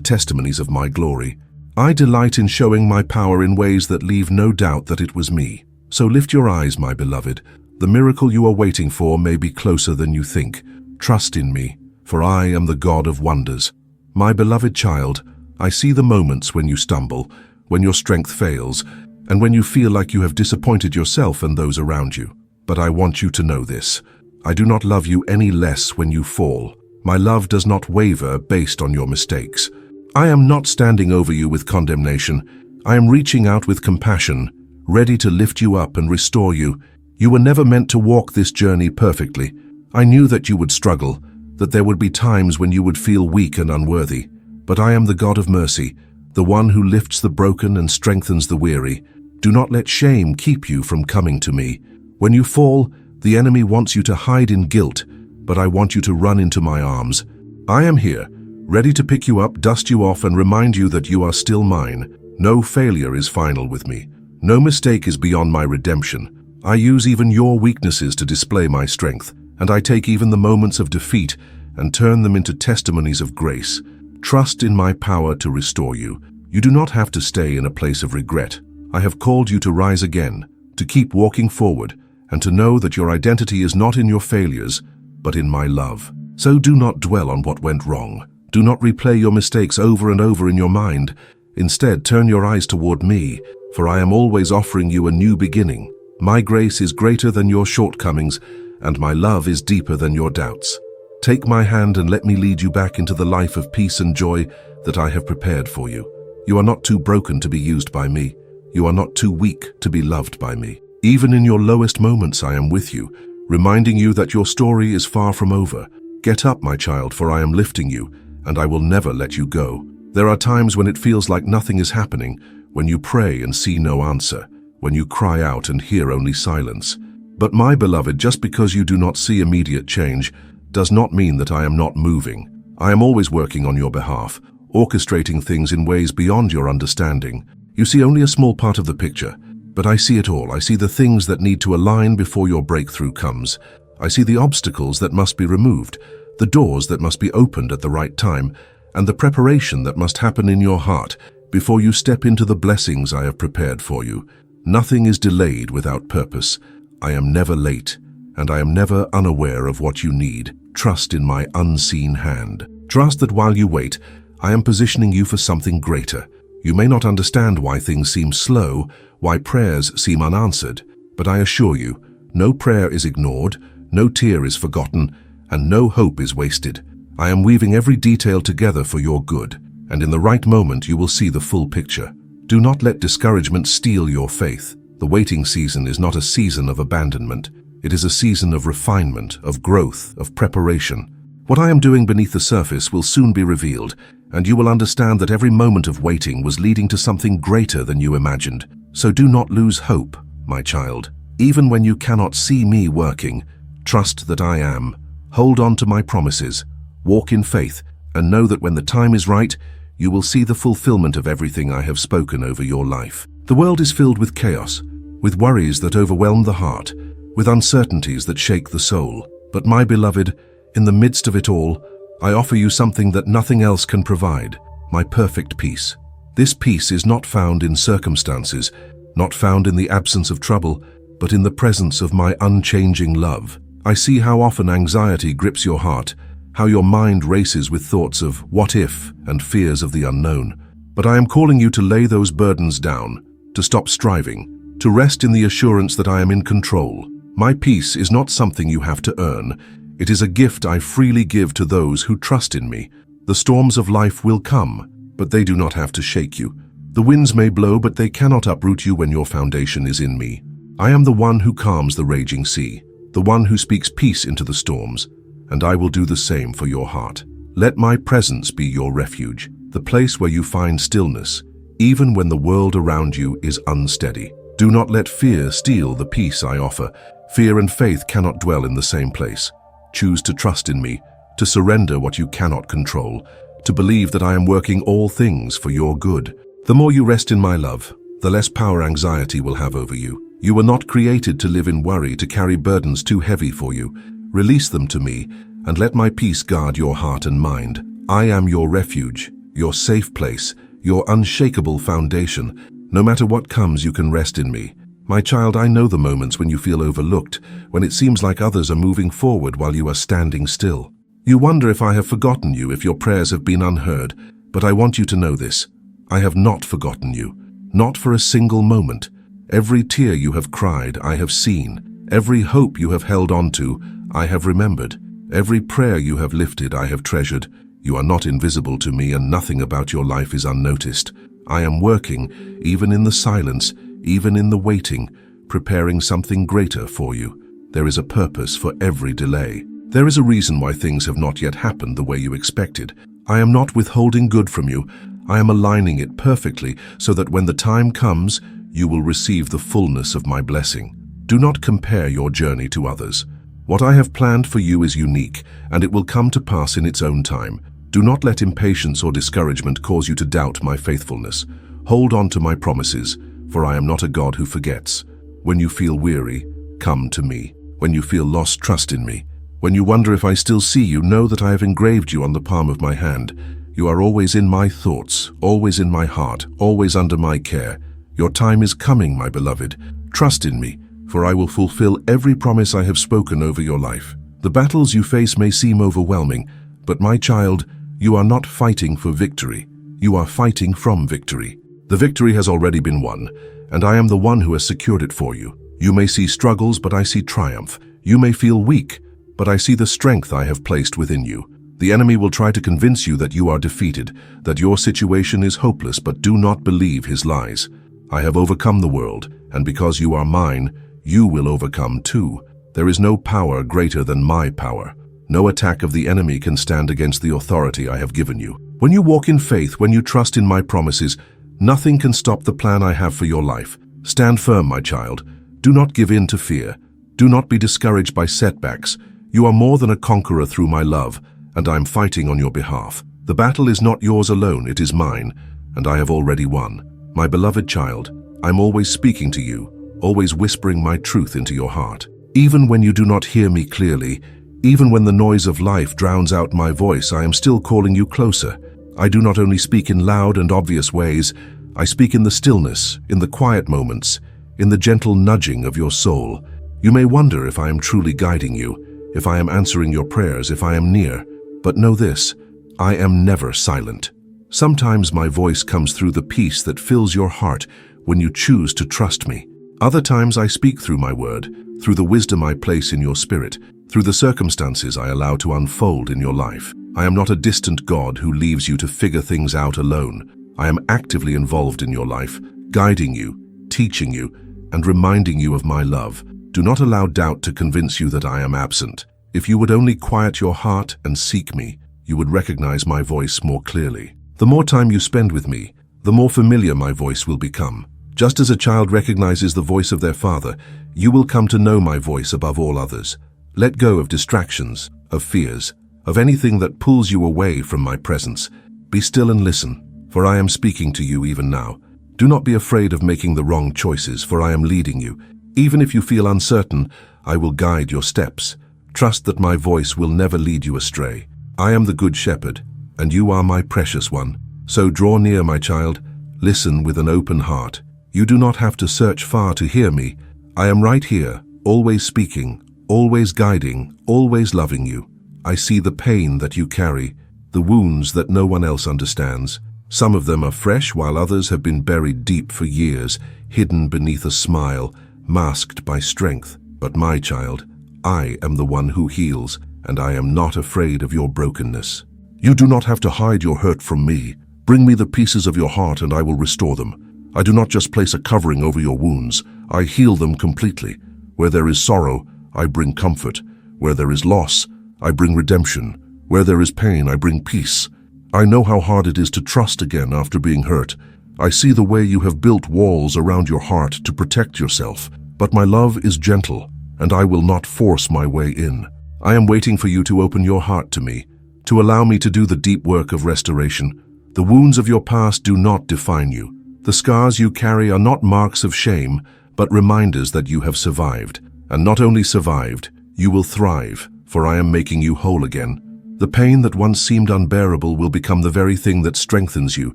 testimonies of my glory. I delight in showing my power in ways that leave no doubt that it was me. So lift your eyes, my beloved. The miracle you are waiting for may be closer than you think. Trust in me, for I am the God of wonders. My beloved child, I see the moments when you stumble, when your strength fails, and when you feel like you have disappointed yourself and those around you. But I want you to know this. I do not love you any less when you fall. My love does not waver based on your mistakes. I am not standing over you with condemnation. I am reaching out with compassion, ready to lift you up and restore you. You were never meant to walk this journey perfectly. I knew that you would struggle, that there would be times when you would feel weak and unworthy. But I am the God of mercy, the one who lifts the broken and strengthens the weary. Do not let shame keep you from coming to me. When you fall, the enemy wants you to hide in guilt, but I want you to run into my arms. I am here, ready to pick you up, dust you off, and remind you that you are still mine. No failure is final with me. No mistake is beyond my redemption. I use even your weaknesses to display my strength, and I take even the moments of defeat and turn them into testimonies of grace. Trust in my power to restore you. You do not have to stay in a place of regret. I have called you to rise again, to keep walking forward, and to know that your identity is not in your failures, but in my love. So do not dwell on what went wrong. Do not replay your mistakes over and over in your mind. Instead, turn your eyes toward me, for I am always offering you a new beginning. My grace is greater than your shortcomings, and my love is deeper than your doubts. Take my hand and let me lead you back into the life of peace and joy that I have prepared for you. You are not too broken to be used by me. You are not too weak to be loved by me. Even in your lowest moments, I am with you, reminding you that your story is far from over. Get up, my child, for I am lifting you, and I will never let you go. There are times when it feels like nothing is happening, when you pray and see no answer, when you cry out and hear only silence. But my beloved, just because you do not see immediate change, does not mean that I am not moving. I am always working on your behalf, orchestrating things in ways beyond your understanding. You see only a small part of the picture, but I see it all. I see the things that need to align before your breakthrough comes. I see the obstacles that must be removed, the doors that must be opened at the right time, and the preparation that must happen in your heart before you step into the blessings I have prepared for you. Nothing is delayed without purpose. I am never late, and I am never unaware of what you need. Trust in my unseen hand. Trust that while you wait, I am positioning you for something greater. You may not understand why things seem slow, why prayers seem unanswered, but I assure you, no prayer is ignored, no tear is forgotten, and no hope is wasted. I am weaving every detail together for your good, and in the right moment you will see the full picture. Do not let discouragement steal your faith. The waiting season is not a season of abandonment. It is a season of refinement, of growth, of preparation. What I am doing beneath the surface will soon be revealed, and you will understand that every moment of waiting was leading to something greater than you imagined. So do not lose hope, my child. Even when you cannot see me working, trust that I am. Hold on to my promises, walk in faith, and know that when the time is right, you will see the fulfillment of everything I have spoken over your life. The world is filled with chaos, with worries that overwhelm the heart, with uncertainties that shake the soul. But my beloved, in the midst of it all, I offer you something that nothing else can provide, my perfect peace. This peace is not found in circumstances, not found in the absence of trouble, but in the presence of my unchanging love. I see how often anxiety grips your heart, how your mind races with thoughts of what if and fears of the unknown. But I am calling you to lay those burdens down, to stop striving, to rest in the assurance that I am in control. My peace is not something you have to earn. It is a gift I freely give to those who trust in me. The storms of life will come, but they do not have to shake you. The winds may blow, but they cannot uproot you when your foundation is in me. I am the one who calms the raging sea, the one who speaks peace into the storms, and I will do the same for your heart. Let my presence be your refuge, the place where you find stillness, even when the world around you is unsteady. Do not let fear steal the peace I offer. Fear and faith cannot dwell in the same place. Choose to trust in me, to surrender what you cannot control, to believe that I am working all things for your good. The more you rest in my love, the less power anxiety will have over you. You were not created to live in worry, to carry burdens too heavy for you. Release them to me, and let my peace guard your heart and mind. I am your refuge, your safe place, your unshakable foundation. No matter what comes, you can rest in me. My child, I know the moments when you feel overlooked, when it seems like others are moving forward while you are standing still. You wonder if I have forgotten you, if your prayers have been unheard, but I want you to know this. I have not forgotten you, not for a single moment. Every tear you have cried, I have seen. Every hope you have held on to, I have remembered. Every prayer you have lifted, I have treasured. You are not invisible to me, and nothing about your life is unnoticed. I am working, even in the silence, even in the waiting, preparing something greater for you. There is a purpose for every delay. There is a reason why things have not yet happened the way you expected. I am not withholding good from you. I am aligning it perfectly so that when the time comes, you will receive the fullness of my blessing. Do not compare your journey to others. What I have planned for you is unique, and it will come to pass in its own time. Do not let impatience or discouragement cause you to doubt my faithfulness. Hold on to my promises, for I am not a God who forgets. When you feel weary, come to me. When you feel lost, trust in me. When you wonder if I still see you, know that I have engraved you on the palm of my hand. You are always in my thoughts, always in my heart, always under my care. Your time is coming, my beloved. Trust in me, for I will fulfill every promise I have spoken over your life. The battles you face may seem overwhelming, but my child, you are not fighting for victory. You are fighting from victory. The victory has already been won, and I am the one who has secured it for you. You may see struggles, but I see triumph. You may feel weak, but I see the strength I have placed within you. The enemy will try to convince you that you are defeated, that your situation is hopeless, but do not believe his lies. I have overcome the world, and because you are mine, you will overcome too. There is no power greater than my power. No attack of the enemy can stand against the authority I have given you. When you walk in faith, when you trust in my promises, nothing can stop the plan I have for your life. Stand firm, my child. Do not give in to fear. Do not be discouraged by setbacks. You are more than a conqueror through my love, and I am fighting on your behalf. The battle is not yours alone, it is mine, and I have already won. My beloved child, I'm always speaking to you, always whispering my truth into your heart. Even when you do not hear me clearly, even when the noise of life drowns out my voice, I am still calling you closer. I do not only speak in loud and obvious ways, I speak in the stillness, in the quiet moments, in the gentle nudging of your soul. You may wonder if I am truly guiding you, if I am answering your prayers, if I am near. But know this, I am never silent. Sometimes my voice comes through the peace that fills your heart when you choose to trust me. Other times I speak through my word, through the wisdom I place in your spirit, through the circumstances I allow to unfold in your life. I am not a distant God who leaves you to figure things out alone. I am actively involved in your life, guiding you, teaching you, and reminding you of my love. Do not allow doubt to convince you that I am absent. If you would only quiet your heart and seek me, you would recognize my voice more clearly. The more time you spend with me, the more familiar my voice will become. Just as a child recognizes the voice of their father, you will come to know my voice above all others. Let go of distractions, of fears, of anything that pulls you away from my presence. Be still and listen, for I am speaking to you even now. Do not be afraid of making the wrong choices, for I am leading you. Even if you feel uncertain, I will guide your steps. Trust that my voice will never lead you astray. I am the good shepherd, and you are my precious one. So draw near, my child. Listen with an open heart. You do not have to search far to hear me. I am right here, always speaking, always guiding, always loving you. I see the pain that you carry, the wounds that no one else understands. Some of them are fresh, while others have been buried deep for years, hidden beneath a smile, masked by strength. But my child, I am the one who heals, and I am not afraid of your brokenness. You do not have to hide your hurt from me. Bring me the pieces of your heart and I will restore them. I do not just place a covering over your wounds, I heal them completely. Where there is sorrow, I bring comfort. Where there is loss, I bring redemption. Where there is pain, I bring peace. I know how hard it is to trust again after being hurt. I see the way you have built walls around your heart to protect yourself. But my love is gentle, and I will not force my way in. I am waiting for you to open your heart to me, to allow me to do the deep work of restoration. The wounds of your past do not define you. The scars you carry are not marks of shame, but reminders that you have survived. And not only survived, you will thrive, for I am making you whole again. The pain that once seemed unbearable will become the very thing that strengthens you,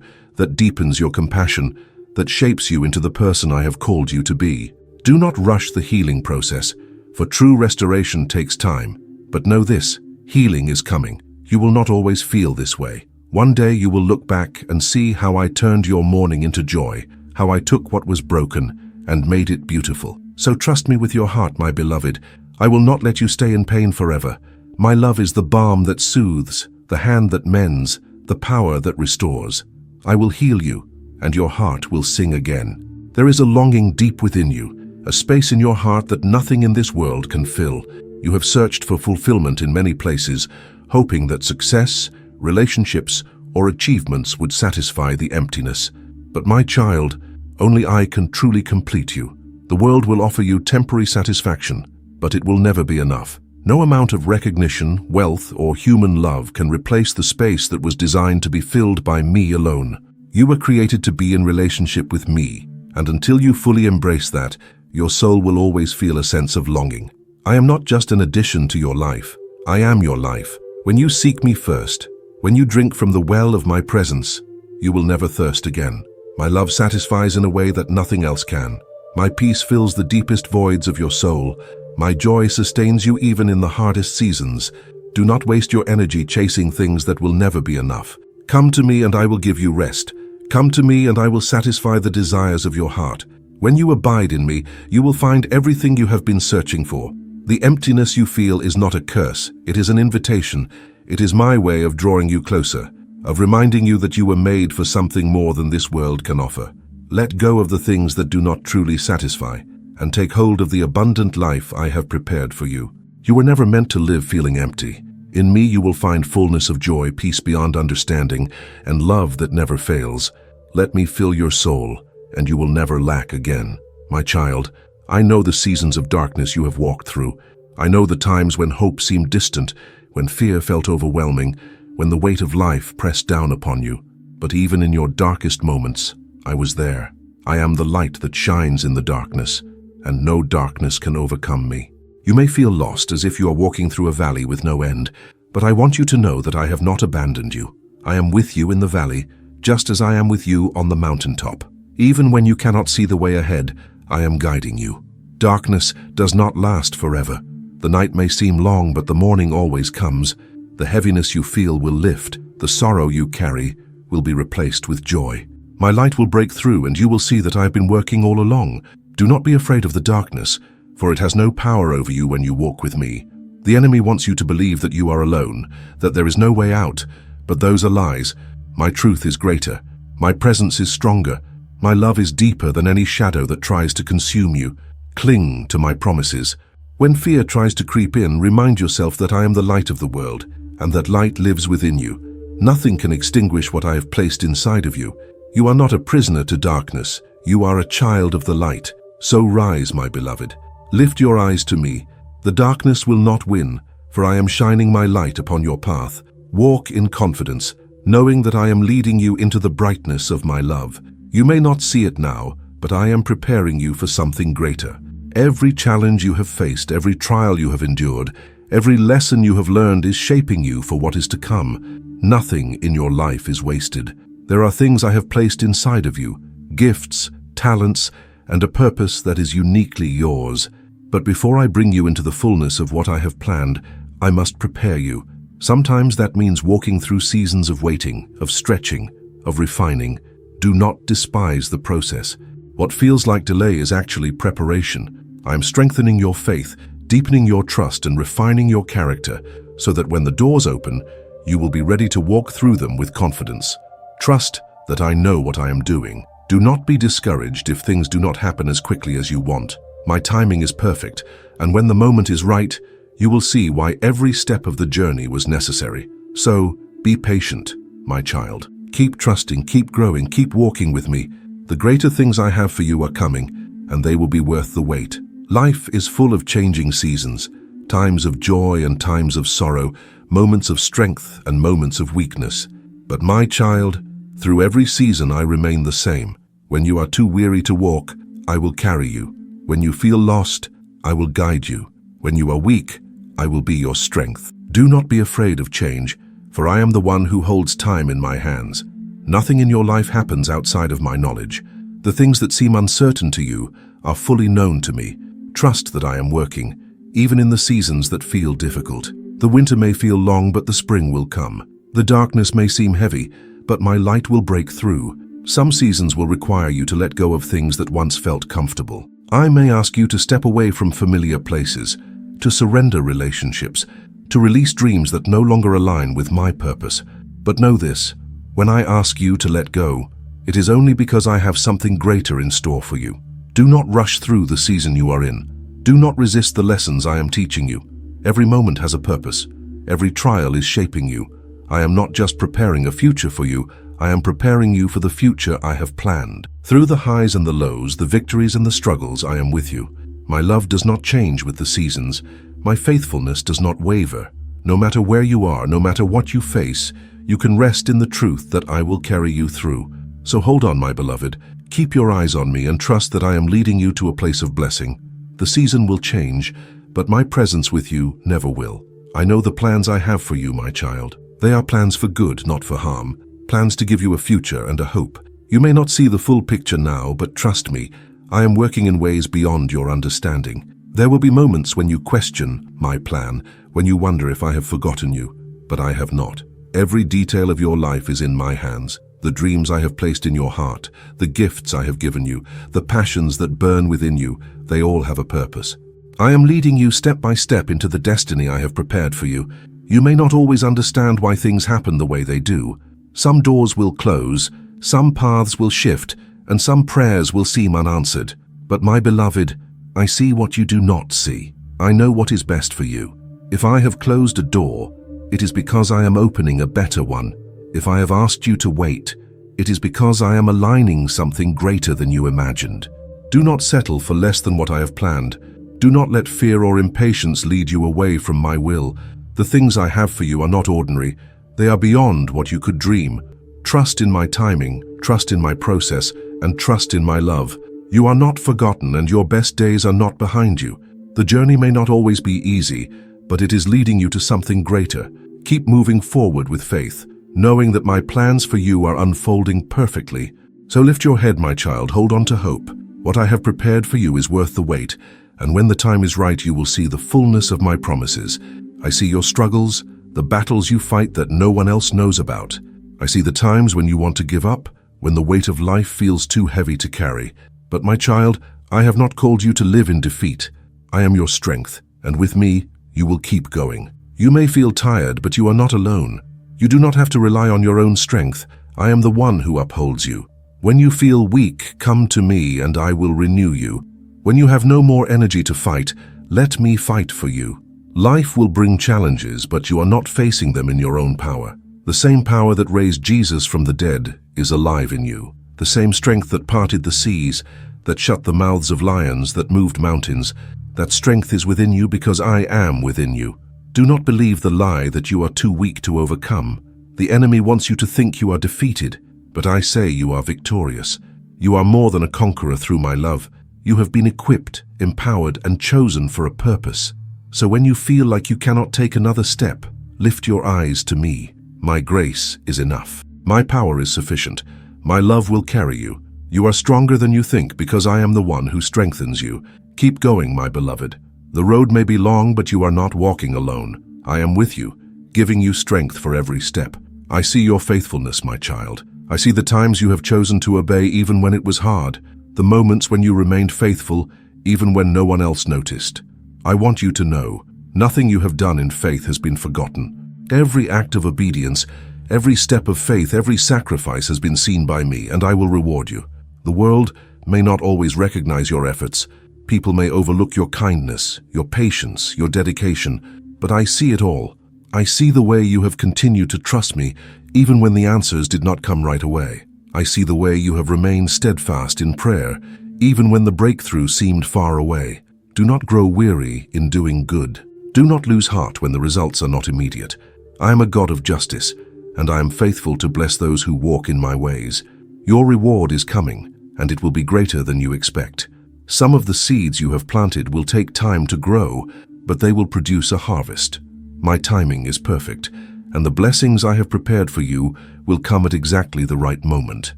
that deepens your compassion, that shapes you into the person I have called you to be. Do not rush the healing process, for true restoration takes time. But know this, healing is coming. You will not always feel this way. One day you will look back and see how I turned your mourning into joy, how I took what was broken and made it beautiful. So trust me with your heart, my beloved. I will not let you stay in pain forever. My love is the balm that soothes, the hand that mends, the power that restores. I will heal you, and your heart will sing again. There is a longing deep within you, a space in your heart that nothing in this world can fill. You have searched for fulfillment in many places, hoping that success, relationships, or achievements would satisfy the emptiness. But my child, only I can truly complete you. The world will offer you temporary satisfaction, but it will never be enough. No amount of recognition, wealth, or human love can replace the space that was designed to be filled by me alone. You were created to be in relationship with me, and until you fully embrace that, your soul will always feel a sense of longing. I am not just an addition to your life. I am your life. When you seek me first, when you drink from the well of my presence, you will never thirst again. My love satisfies in a way that nothing else can. My peace fills the deepest voids of your soul. My joy sustains you even in the hardest seasons. Do not waste your energy chasing things that will never be enough. Come to me and I will give you rest. Come to me and I will satisfy the desires of your heart. When you abide in me, you will find everything you have been searching for. The emptiness you feel is not a curse, it is an invitation. It is my way of drawing you closer, of reminding you that you were made for something more than this world can offer. Let go of the things that do not truly satisfy, and take hold of the abundant life I have prepared for you. You were never meant to live feeling empty. In me you will find fullness of joy, peace beyond understanding, and love that never fails. Let me fill your soul, and you will never lack again. My child, I know the seasons of darkness you have walked through. I know the times when hope seemed distant, when fear felt overwhelming, when the weight of life pressed down upon you. But even in your darkest moments, I was there. I am the light that shines in the darkness, and no darkness can overcome me. You may feel lost, as if you are walking through a valley with no end, but I want you to know that I have not abandoned you. I am with you in the valley, just as I am with you on the mountaintop. Even when you cannot see the way ahead, I am guiding you. Darkness does not last forever. The night may seem long, but the morning always comes. The heaviness you feel will lift. The sorrow you carry will be replaced with joy. My light will break through, and you will see that I have been working all along. Do not be afraid of the darkness, for it has no power over you when you walk with me. The enemy wants you to believe that you are alone, that there is no way out, but those are lies. My truth is greater. My presence is stronger. My love is deeper than any shadow that tries to consume you. Cling to my promises. When fear tries to creep in, remind yourself that I am the light of the world, and that light lives within you. Nothing can extinguish what I have placed inside of you. You are not a prisoner to darkness. You are a child of the light. So rise, my beloved. Lift your eyes to me. The darkness will not win, for I am shining my light upon your path. Walk in confidence, knowing that I am leading you into the brightness of my love. You may not see it now, but I am preparing you for something greater. Every challenge you have faced, every trial you have endured, every lesson you have learned is shaping you for what is to come. Nothing in your life is wasted. There are things I have placed inside of you, gifts, talents, and a purpose that is uniquely yours. But before I bring you into the fullness of what I have planned, I must prepare you. Sometimes that means walking through seasons of waiting, of stretching, of refining. Do not despise the process. What feels like delay is actually preparation. I am strengthening your faith, deepening your trust, and refining your character so that when the doors open, you will be ready to walk through them with confidence. Trust that I know what I am doing. Do not be discouraged if things do not happen as quickly as you want. My timing is perfect, and when the moment is right, you will see why every step of the journey was necessary. So, be patient, my child. Keep trusting, keep growing, keep walking with me. The greater things I have for you are coming, and they will be worth the wait. Life is full of changing seasons, times of joy and times of sorrow, moments of strength and moments of weakness. But my child, through every season I remain the same. When you are too weary to walk, I will carry you. When you feel lost, I will guide you. When you are weak, I will be your strength. Do not be afraid of change, for I am the one who holds time in my hands. Nothing in your life happens outside of my knowledge. The things that seem uncertain to you are fully known to me. Trust that I am working, even in the seasons that feel difficult. The winter may feel long, but the spring will come. The darkness may seem heavy, but my light will break through. Some seasons will require you to let go of things that once felt comfortable. I may ask you to step away from familiar places, to surrender relationships, to release dreams that no longer align with my purpose. But know this, when I ask you to let go, it is only because I have something greater in store for you. Do not rush through the season you are in. Do not resist the lessons I am teaching you. Every moment has a purpose. Every trial is shaping you. I am not just preparing a future for you, I am preparing you for the future I have planned. Through the highs and the lows, the victories and the struggles, I am with you. My love does not change with the seasons. My faithfulness does not waver. No matter where you are, no matter what you face, you can rest in the truth that I will carry you through. So hold on, my beloved. Keep your eyes on me and trust that I am leading you to a place of blessing. The season will change, but my presence with you never will. I know the plans I have for you, my child. They are plans for good, not for harm. Plans to give you a future and a hope. You may not see the full picture now, but trust me, I am working in ways beyond your understanding. There will be moments when you question my plan, when you wonder if I have forgotten you, but I have not. Every detail of your life is in my hands. The dreams I have placed in your heart, the gifts I have given you, the passions that burn within you, they all have a purpose. I am leading you step by step into the destiny I have prepared for you. You may not always understand why things happen the way they do. Some doors will close, some paths will shift, and some prayers will seem unanswered. But my beloved, I see what you do not see. I know what is best for you. If I have closed a door, it is because I am opening a better one. If I have asked you to wait, it is because I am aligning something greater than you imagined. Do not settle for less than what I have planned. Do not let fear or impatience lead you away from my will. The things I have for you are not ordinary. They are beyond what you could dream. Trust in my timing, trust in my process, and trust in my love. You are not forgotten, and your best days are not behind you. The journey may not always be easy, but it is leading you to something greater. Keep moving forward with faith, knowing that my plans for you are unfolding perfectly. So lift your head, my child, hold on to hope. What I have prepared for you is worth the wait, and when the time is right, you will see the fullness of my promises. I see your struggles, the battles you fight that no one else knows about. I see the times when you want to give up, when the weight of life feels too heavy to carry. But my child, I have not called you to live in defeat. I am your strength, and with me, you will keep going. You may feel tired, but you are not alone. You do not have to rely on your own strength. I am the one who upholds you. When you feel weak, come to me and I will renew you. When you have no more energy to fight, let me fight for you. Life will bring challenges, but you are not facing them in your own power. The same power that raised Jesus from the dead is alive in you. The same strength that parted the seas, that shut the mouths of lions, that moved mountains, that strength is within you because I am within you. Do not believe the lie that you are too weak to overcome. The enemy wants you to think you are defeated, but I say you are victorious. You are more than a conqueror through my love. You have been equipped, empowered, and chosen for a purpose. So when you feel like you cannot take another step, lift your eyes to me. My grace is enough. My power is sufficient. My love will carry you. You are stronger than you think because I am the one who strengthens you. Keep going, my beloved. The road may be long, but you are not walking alone. I am with you, giving you strength for every step. I see your faithfulness, my child. I see the times you have chosen to obey even when it was hard, the moments when you remained faithful even when no one else noticed. I want you to know, nothing you have done in faith has been forgotten. Every act of obedience, every step of faith, every sacrifice has been seen by me, and I will reward you. The world may not always recognize your efforts. People may overlook your kindness, your patience, your dedication, but I see it all. I see the way you have continued to trust me, even when the answers did not come right away. I see the way you have remained steadfast in prayer, even when the breakthrough seemed far away. Do not grow weary in doing good. Do not lose heart when the results are not immediate. I am a God of justice, and I am faithful to bless those who walk in my ways. Your reward is coming. and it will be greater than you expect. Some of the seeds you have planted will take time to grow, but they will produce a harvest. My timing is perfect, and the blessings I have prepared for you will come at exactly the right moment.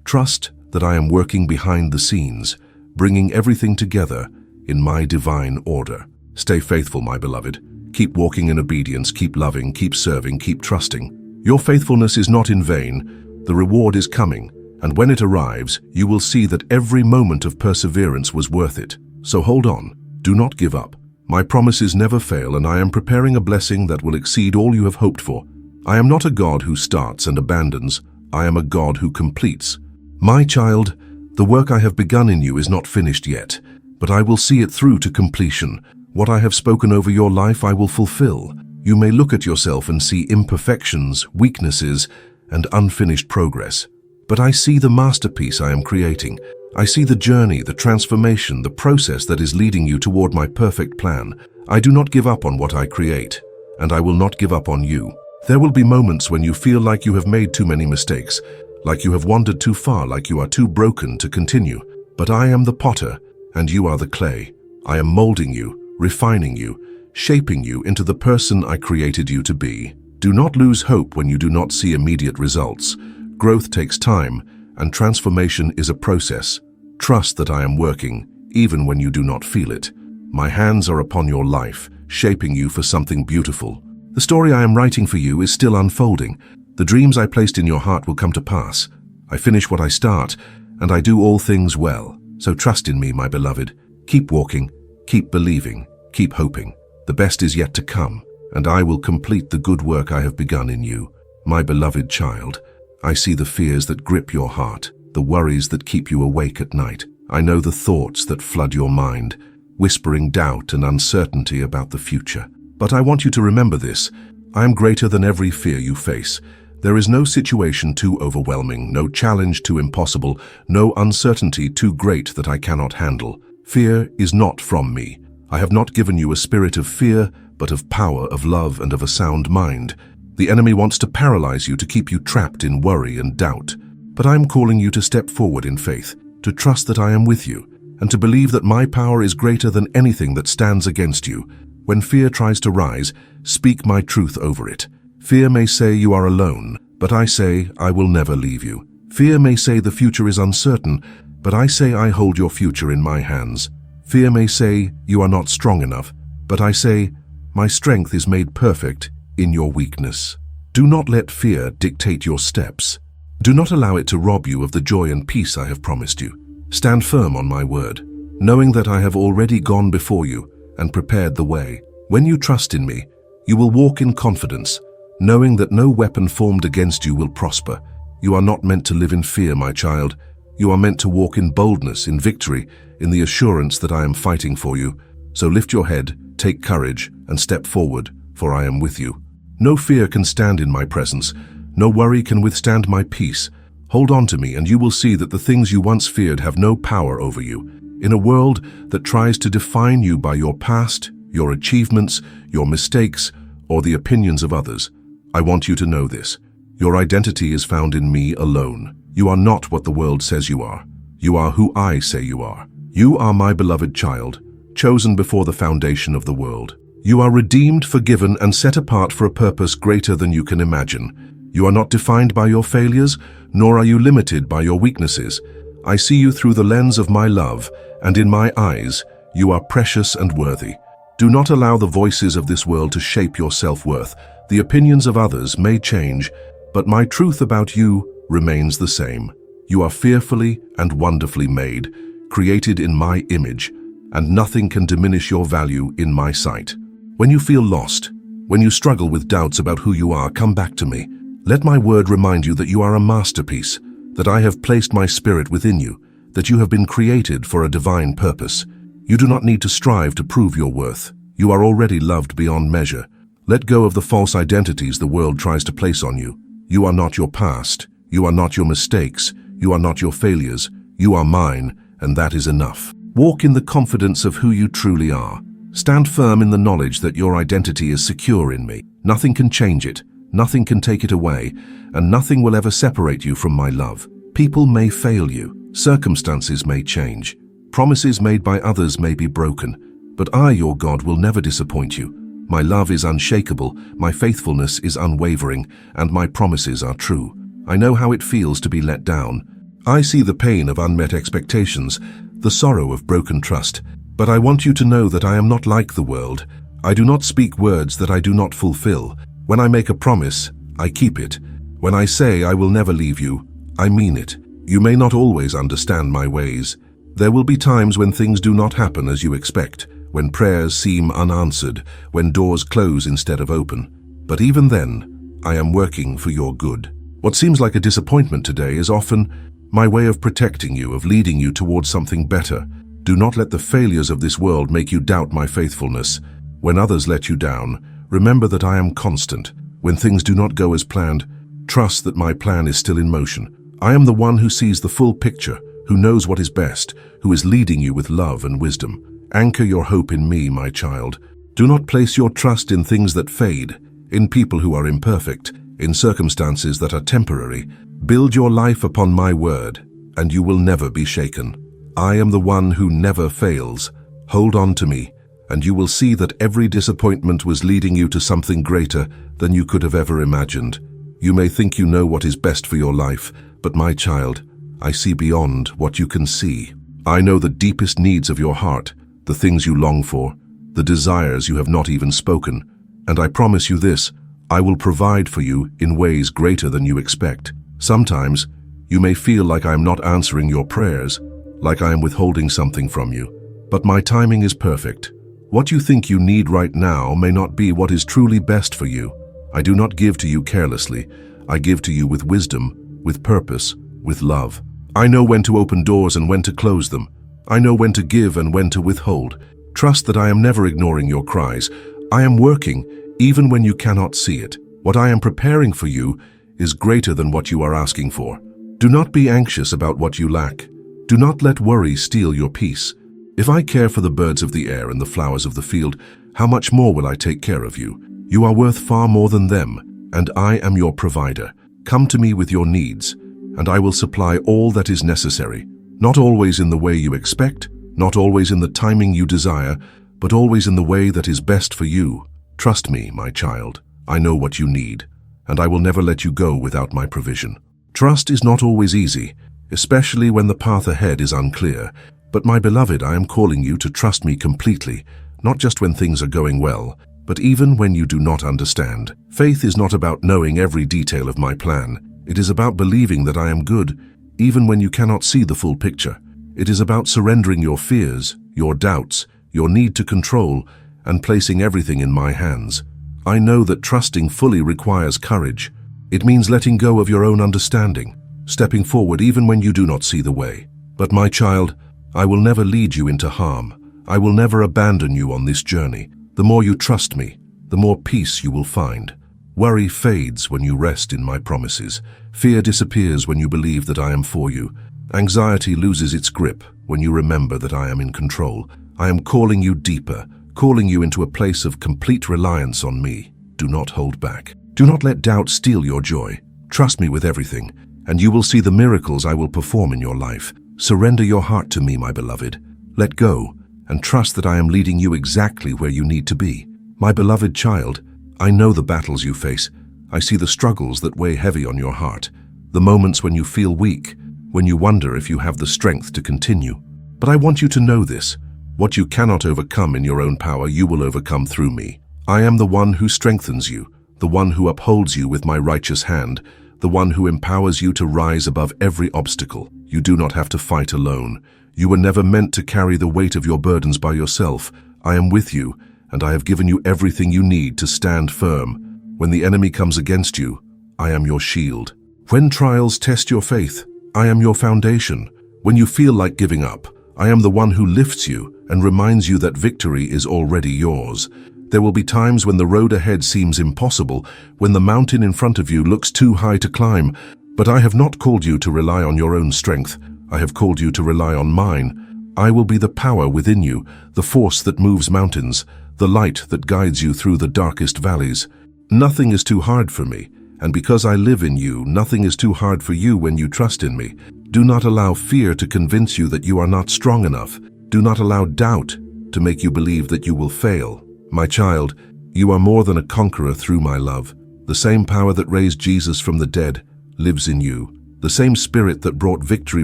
Trust that I am working behind the scenes, bringing everything together in my divine order. Stay faithful, my beloved. Keep walking in obedience, keep loving, keep serving, keep trusting. Your faithfulness is not in vain. The reward is coming, and when it arrives, you will see that every moment of perseverance was worth it. So hold on. Do not give up. My promises never fail, and I am preparing a blessing that will exceed all you have hoped for. I am not a God who starts and abandons. I am a God who completes. My child, the work I have begun in you is not finished yet, but I will see it through to completion. What I have spoken over your life I will fulfill. You may look at yourself and see imperfections, weaknesses, and unfinished progress. But I see the masterpiece I am creating. I see the journey, the transformation, the process that is leading you toward my perfect plan. I do not give up on what I create, and I will not give up on you. There will be moments when you feel like you have made too many mistakes, like you have wandered too far, like you are too broken to continue. But I am the potter, and you are the clay. I am molding you, refining you, shaping you into the person I created you to be. Do not lose hope when you do not see immediate results. Growth takes time, and transformation is a process. Trust that I am working, even when you do not feel it. My hands are upon your life, shaping you for something beautiful. The story I am writing for you is still unfolding. The dreams I placed in your heart will come to pass. I finish what I start, and I do all things well. So trust in me, my beloved. Keep walking, keep believing, keep hoping. The best is yet to come, and I will complete the good work I have begun in you. My beloved child, I see the fears that grip your heart, the worries that keep you awake at night. I know the thoughts that flood your mind, whispering doubt and uncertainty about the future. But I want you to remember this. I am greater than every fear you face. There is no situation too overwhelming, no challenge too impossible, no uncertainty too great that I cannot handle. Fear is not from me. I have not given you a spirit of fear, but of power, of love, and of a sound mind. The enemy wants to paralyze you, to keep you trapped in worry and doubt. But I am calling you to step forward in faith, to trust that I am with you, and to believe that my power is greater than anything that stands against you. When fear tries to rise, speak my truth over it. Fear may say you are alone, but I say I will never leave you. Fear may say the future is uncertain, but I say I hold your future in my hands. Fear may say you are not strong enough, but I say my strength is made perfect in your weakness. Do not let fear dictate your steps. Do not allow it to rob you of the joy and peace I have promised you. Stand firm on my word, knowing that I have already gone before you and prepared the way. When you trust in me, you will walk in confidence, knowing that no weapon formed against you will prosper. You are not meant to live in fear, my child. You are meant to walk in boldness, in victory, in the assurance that I am fighting for you. So lift your head, take courage, and step forward, for I am with you. No fear can stand in my presence. No worry can withstand my peace. Hold on to me, and you will see that the things you once feared have no power over you. In a world that tries to define you by your past, your achievements, your mistakes, or the opinions of others, I want you to know this. Your identity is found in me alone. You are not what the world says you are. You are who I say you are. You are my beloved child, chosen before the foundation of the world. You are redeemed, forgiven, and set apart for a purpose greater than you can imagine. You are not defined by your failures, nor are you limited by your weaknesses. I see you through the lens of my love, and in my eyes, you are precious and worthy. Do not allow the voices of this world to shape your self-worth. The opinions of others may change, but my truth about you remains the same. You are fearfully and wonderfully made, created in my image, and nothing can diminish your value in my sight. When you feel lost, when you struggle with doubts about who you are, come back to me. Let my word remind you that you are a masterpiece, that I have placed my spirit within you, that you have been created for a divine purpose. You do not need to strive to prove your worth. You are already loved beyond measure. Let go of the false identities the world tries to place on you. You are not your past. You are not your mistakes. You are not your failures. You are mine, and that is enough. Walk in the confidence of who you truly are. Stand firm in the knowledge that your identity is secure in me. Nothing can change it. Nothing can take it away, and nothing will ever separate you from my love. People may fail you. Circumstances may change. Promises made by others may be broken. But I, your God, will never disappoint you. My love is unshakable, my faithfulness is unwavering, and my promises are true. I know how it feels to be let down. I see the pain of unmet expectations, the sorrow of broken trust. But I want you to know that I am not like the world. I do not speak words that I do not fulfill. When I make a promise, I keep it. When I say I will never leave you, I mean it. You may not always understand my ways. There will be times when things do not happen as you expect, when prayers seem unanswered, when doors close instead of open. But even then, I am working for your good. What seems like a disappointment today is often my way of protecting you, of leading you towards something better. Do not let the failures of this world make you doubt my faithfulness. When others let you down, remember that I am constant. When things do not go as planned, trust that my plan is still in motion. I am the one who sees the full picture, who knows what is best, who is leading you with love and wisdom. Anchor your hope in me, my child. Do not place your trust in things that fade, in people who are imperfect, in circumstances that are temporary. Build your life upon my word, and you will never be shaken. I am the one who never fails. Hold on to me, and you will see that every disappointment was leading you to something greater than you could have ever imagined. You may think you know what is best for your life, but my child, I see beyond what you can see. I know the deepest needs of your heart, the things you long for, the desires you have not even spoken. And I promise you this, I will provide for you in ways greater than you expect. Sometimes, you may feel like I am not answering your prayers, like I am withholding something from you. But my timing is perfect. What you think you need right now may not be what is truly best for you. I do not give to you carelessly. I give to you with wisdom, with purpose, with love. I know when to open doors and when to close them. I know when to give and when to withhold. Trust that I am never ignoring your cries. I am working, even when you cannot see it. What I am preparing for you is greater than what you are asking for. Do not be anxious about what you lack. Do not let worry steal your peace. If I care for the birds of the air and the flowers of the field, how much more will I take care of you? You are worth far more than them, and I am your provider. Come to me with your needs, and I will supply all that is necessary. Not always in the way you expect, not always in the timing you desire, but always in the way that is best for you. Trust me, my child. I know what you need, and I will never let you go without my provision. Trust is not always easy, especially when the path ahead is unclear. But my beloved, I am calling you to trust me completely, not just when things are going well, but even when you do not understand. Faith is not about knowing every detail of my plan. It is about believing that I am good, even when you cannot see the full picture. It is about surrendering your fears, your doubts, your need to control, and placing everything in my hands. I know that trusting fully requires courage. It means letting go of your own understanding, stepping forward even when you do not see the way. But my child, I will never lead you into harm. I will never abandon you on this journey. The more you trust me, the more peace you will find. Worry fades when you rest in my promises. Fear disappears when you believe that I am for you. Anxiety loses its grip when you remember that I am in control. I am calling you deeper, calling you into a place of complete reliance on me. Do not hold back. Do not let doubt steal your joy. Trust me with everything, and you will see the miracles I will perform in your life. Surrender your heart to me, my beloved. Let go, and trust that I am leading you exactly where you need to be. My beloved child, I know the battles you face. I see the struggles that weigh heavy on your heart, the moments when you feel weak, when you wonder if you have the strength to continue. But I want you to know this. What you cannot overcome in your own power, you will overcome through me. I am the one who strengthens you, the one who upholds you with my righteous hand, the one who empowers you to rise above every obstacle. You do not have to fight alone. You were never meant to carry the weight of your burdens by yourself. I am with you, and I have given you everything you need to stand firm. When the enemy comes against you, I am your shield. When trials test your faith, I am your foundation. When you feel like giving up, I am the one who lifts you and reminds you that victory is already yours. There will be times when the road ahead seems impossible, when the mountain in front of you looks too high to climb. But I have not called you to rely on your own strength. I have called you to rely on mine. I will be the power within you, the force that moves mountains, the light that guides you through the darkest valleys. Nothing is too hard for me, and because I live in you, nothing is too hard for you when you trust in me. Do not allow fear to convince you that you are not strong enough. Do not allow doubt to make you believe that you will fail. My child, you are more than a conqueror through my love. The same power that raised Jesus from the dead lives in you. The same spirit that brought victory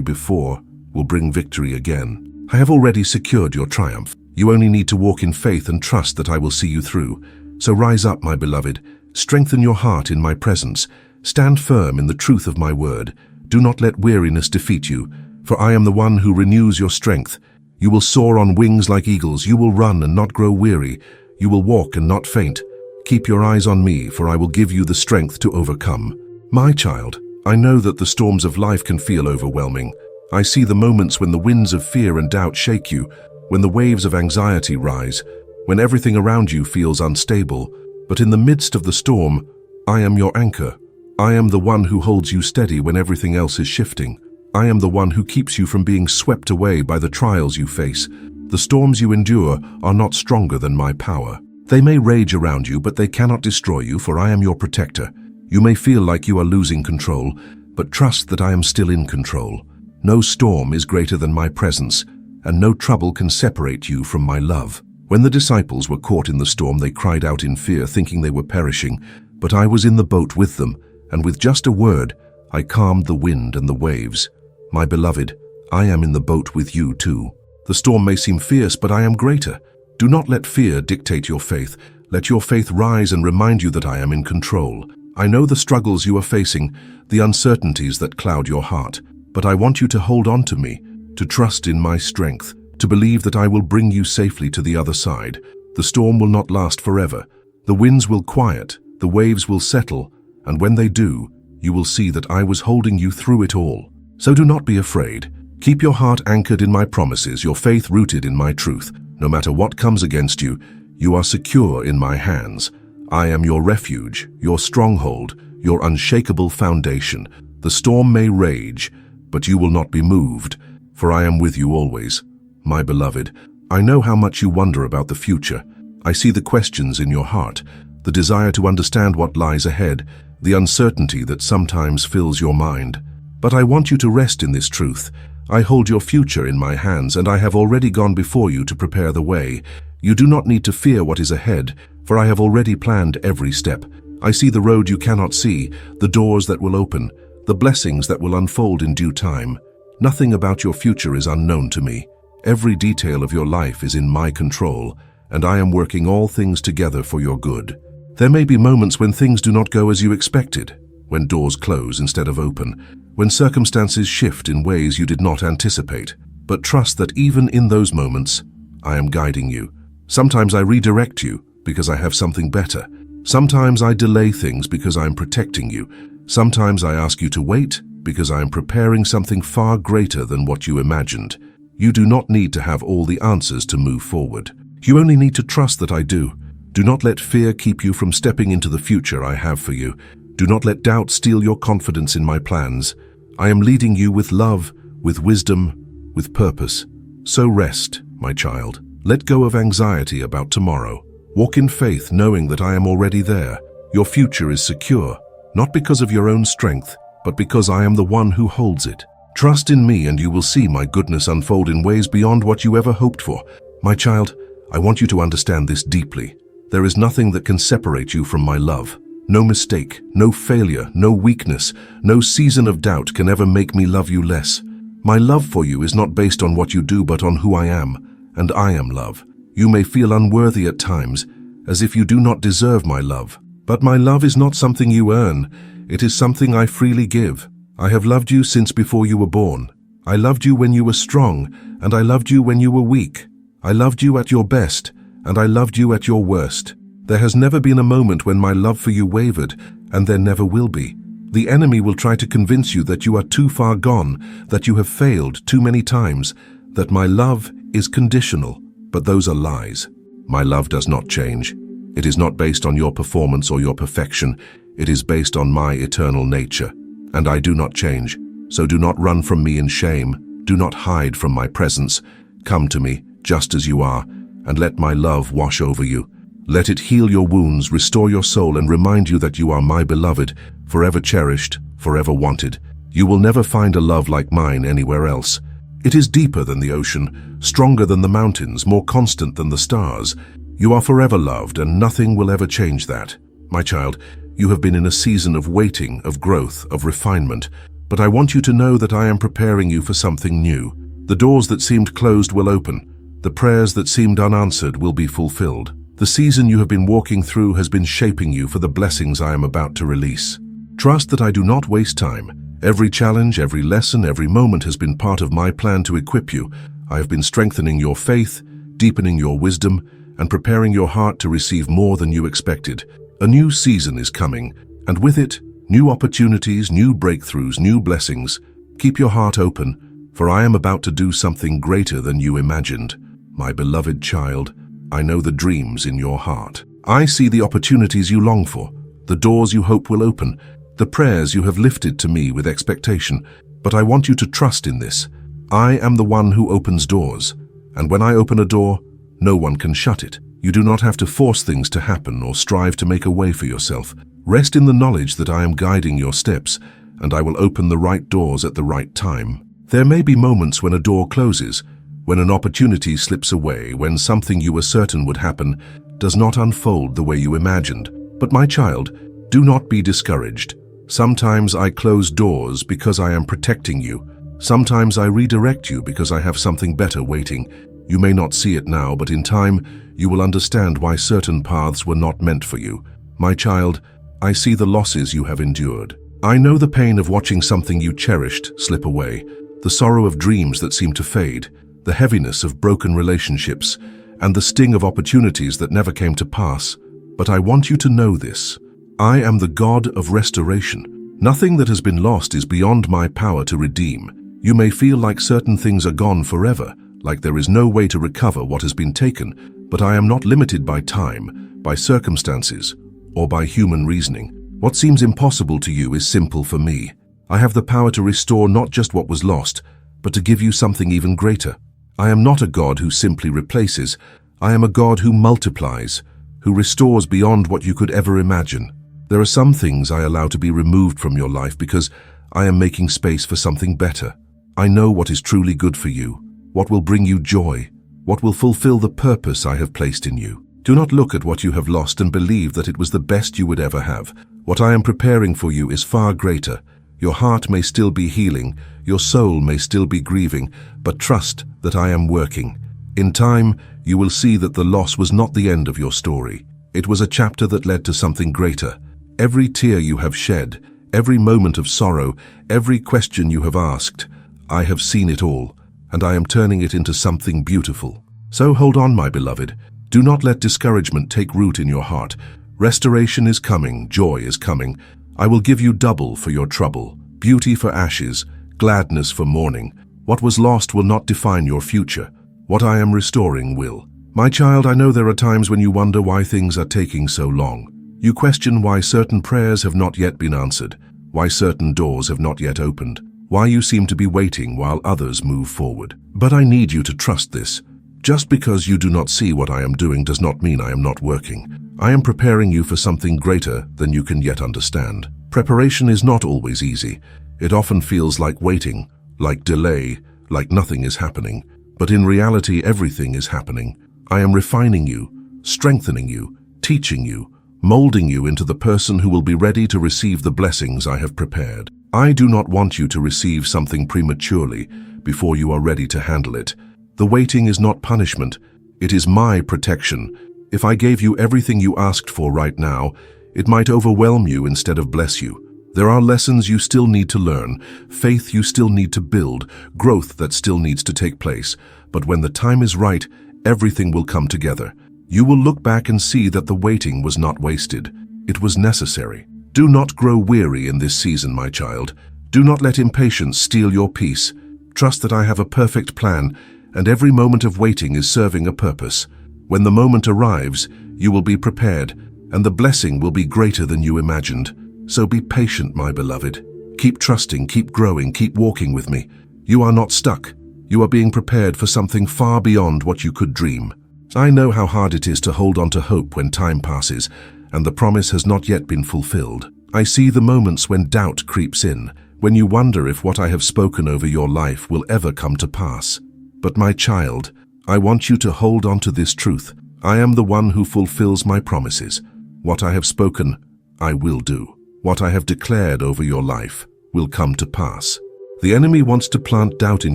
before will bring victory again. I have already secured your triumph. You only need to walk in faith and trust that I will see you through. So rise up, my beloved. Strengthen your heart in my presence. Stand firm in the truth of my word. Do not let weariness defeat you, for I am the one who renews your strength. You will soar on wings like eagles. You will run and not grow weary. You will walk and not faint. Keep your eyes on me, for I will give you the strength to overcome. My child, I know that the storms of life can feel overwhelming. I see the moments when the winds of fear and doubt shake you, when the waves of anxiety rise, when everything around you feels unstable. But in the midst of the storm, I am your anchor. I am the one who holds you steady when everything else is shifting. I am the one who keeps you from being swept away by the trials you face. The storms you endure are not stronger than my power. They may rage around you, but they cannot destroy you, for I am your protector. You may feel like you are losing control, but trust that I am still in control. No storm is greater than my presence, and no trouble can separate you from my love. When the disciples were caught in the storm, they cried out in fear, thinking they were perishing. But I was in the boat with them, and with just a word, I calmed the wind and the waves. My beloved, I am in the boat with you too. The storm may seem fierce, but I am greater. Do not let fear dictate your faith. Let your faith rise and remind you that I am in control. I know the struggles you are facing, the uncertainties that cloud your heart, but I want you to hold on to me, to trust in my strength, to believe that I will bring you safely to the other side. The storm will not last forever. The winds will quiet, the waves will settle, and when they do, you will see that I was holding you through it all. So do not be afraid. Keep your heart anchored in my promises, your faith rooted in my truth. No matter what comes against you, you are secure in my hands. I am your refuge, your stronghold, your unshakable foundation. The storm may rage, but you will not be moved, for I am with you always. My beloved, I know how much you wonder about the future. I see the questions in your heart, the desire to understand what lies ahead, the uncertainty that sometimes fills your mind. But I want you to rest in this truth. I hold your future in my hands, and I have already gone before you to prepare the way. You do not need to fear what is ahead, for I have already planned every step. I see the road you cannot see, the doors that will open, the blessings that will unfold in due time. Nothing about your future is unknown to me. Every detail of your life is in my control, and I am working all things together for your good. There may be moments when things do not go as you expected, when doors close instead of open, when circumstances shift in ways you did not anticipate. But trust that even in those moments, I am guiding you. Sometimes I redirect you because I have something better. Sometimes I delay things because I am protecting you. Sometimes I ask you to wait because I am preparing something far greater than what you imagined. You do not need to have all the answers to move forward. You only need to trust that I do. Do not let fear keep you from stepping into the future I have for you. Do not let doubt steal your confidence in my plans. I am leading you with love, with wisdom, with purpose. So rest, my child. Let go of anxiety about tomorrow. Walk in faith, knowing that I am already there. Your future is secure, not because of your own strength, but because I am the one who holds it. Trust in me and you will see my goodness unfold in ways beyond what you ever hoped for. My child, I want you to understand this deeply. There is nothing that can separate you from my love. No mistake, no failure, no weakness, no season of doubt can ever make me love you less. My love for you is not based on what you do but on who I am, and I am love. You may feel unworthy at times, as if you do not deserve my love. But my love is not something you earn, it is something I freely give. I have loved you since before you were born. I loved you when you were strong, and I loved you when you were weak. I loved you at your best, and I loved you at your worst. There has never been a moment when my love for you wavered, and there never will be. The enemy will try to convince you that you are too far gone, that you have failed too many times, that my love is conditional, but those are lies. My love does not change. It is not based on your performance or your perfection. It is based on my eternal nature. And I do not change. So do not run from me in shame. Do not hide from my presence. Come to me, just as you are, and let my love wash over you. Let it heal your wounds, restore your soul, and remind you that you are my beloved, forever cherished, forever wanted. You will never find a love like mine anywhere else. It is deeper than the ocean, stronger than the mountains, more constant than the stars. You are forever loved, and nothing will ever change that. My child, you have been in a season of waiting, of growth, of refinement, but I want you to know that I am preparing you for something new. The doors that seemed closed will open. The prayers that seemed unanswered will be fulfilled. The season you have been walking through has been shaping you for the blessings I am about to release. Trust that I do not waste time. Every challenge, every lesson, every moment has been part of my plan to equip you. I have been strengthening your faith, deepening your wisdom, and preparing your heart to receive more than you expected. A new season is coming, and with it, new opportunities, new breakthroughs, new blessings. Keep your heart open, for I am about to do something greater than you imagined. My beloved child, I know the dreams in your heart. I see the opportunities you long for, the doors you hope will open, the prayers you have lifted to me with expectation. But I want you to trust in this. I am the one who opens doors, and when I open a door, no one can shut it. You do not have to force things to happen or strive to make a way for yourself. Rest in the knowledge that I am guiding your steps, and I will open the right doors at the right time. There may be moments when a door closes, when an opportunity slips away, when something you were certain would happen does not unfold the way you imagined. But my child, do not be discouraged. Sometimes I close doors because I am protecting you. Sometimes I redirect you because I have something better waiting. You may not see it now, but in time, you will understand why certain paths were not meant for you. My child, I see the losses you have endured. I know the pain of watching something you cherished slip away, the sorrow of dreams that seem to fade, the heaviness of broken relationships, and the sting of opportunities that never came to pass. But I want you to know this. I am the God of restoration. Nothing that has been lost is beyond my power to redeem. You may feel like certain things are gone forever, like there is no way to recover what has been taken, but I am not limited by time, by circumstances, or by human reasoning. What seems impossible to you is simple for me. I have the power to restore not just what was lost, but to give you something even greater. I am not a God who simply replaces. I am a God who multiplies, who restores beyond what you could ever imagine. There are some things I allow to be removed from your life because I am making space for something better. I know what is truly good for you, what will bring you joy, what will fulfill the purpose I have placed in you. Do not look at what you have lost and believe that it was the best you would ever have. What I am preparing for you is far greater. Your heart may still be healing, your soul may still be grieving, but trust that I am working. In time, you will see that the loss was not the end of your story. It was a chapter that led to something greater. Every tear you have shed, every moment of sorrow, every question you have asked, I have seen it all, and I am turning it into something beautiful. So hold on, my beloved. Do not let discouragement take root in your heart. Restoration is coming, joy is coming. I will give you double for your trouble, beauty for ashes, gladness for mourning. What was lost will not define your future. What I am restoring will. My child, I know there are times when you wonder why things are taking so long. You question why certain prayers have not yet been answered, why certain doors have not yet opened, why you seem to be waiting while others move forward. But I need you to trust this. Just because you do not see what I am doing does not mean I am not working. I am preparing you for something greater than you can yet understand. Preparation is not always easy. It often feels like waiting, like delay, like nothing is happening. But in reality, everything is happening. I am refining you, strengthening you, teaching you, molding you into the person who will be ready to receive the blessings I have prepared. I do not want you to receive something prematurely before you are ready to handle it. The waiting is not punishment. It is my protection. If I gave you everything you asked for right now, it might overwhelm you instead of bless you. There are lessons you still need to learn, faith you still need to build, growth that still needs to take place. But when the time is right, everything will come together. You will look back and see that the waiting was not wasted. It was necessary. Do not grow weary in this season, my child. Do not let impatience steal your peace. Trust that I have a perfect plan, and every moment of waiting is serving a purpose. When the moment arrives, you will be prepared, and the blessing will be greater than you imagined. So be patient, my beloved. Keep trusting, keep growing, keep walking with me. You are not stuck. You are being prepared for something far beyond what you could dream. I know how hard it is to hold on to hope when time passes, and the promise has not yet been fulfilled. I see the moments when doubt creeps in, when you wonder if what I have spoken over your life will ever come to pass. But my child, I want you to hold on to this truth. I am the one who fulfills my promises. What I have spoken, I will do. What I have declared over your life will come to pass. The enemy wants to plant doubt in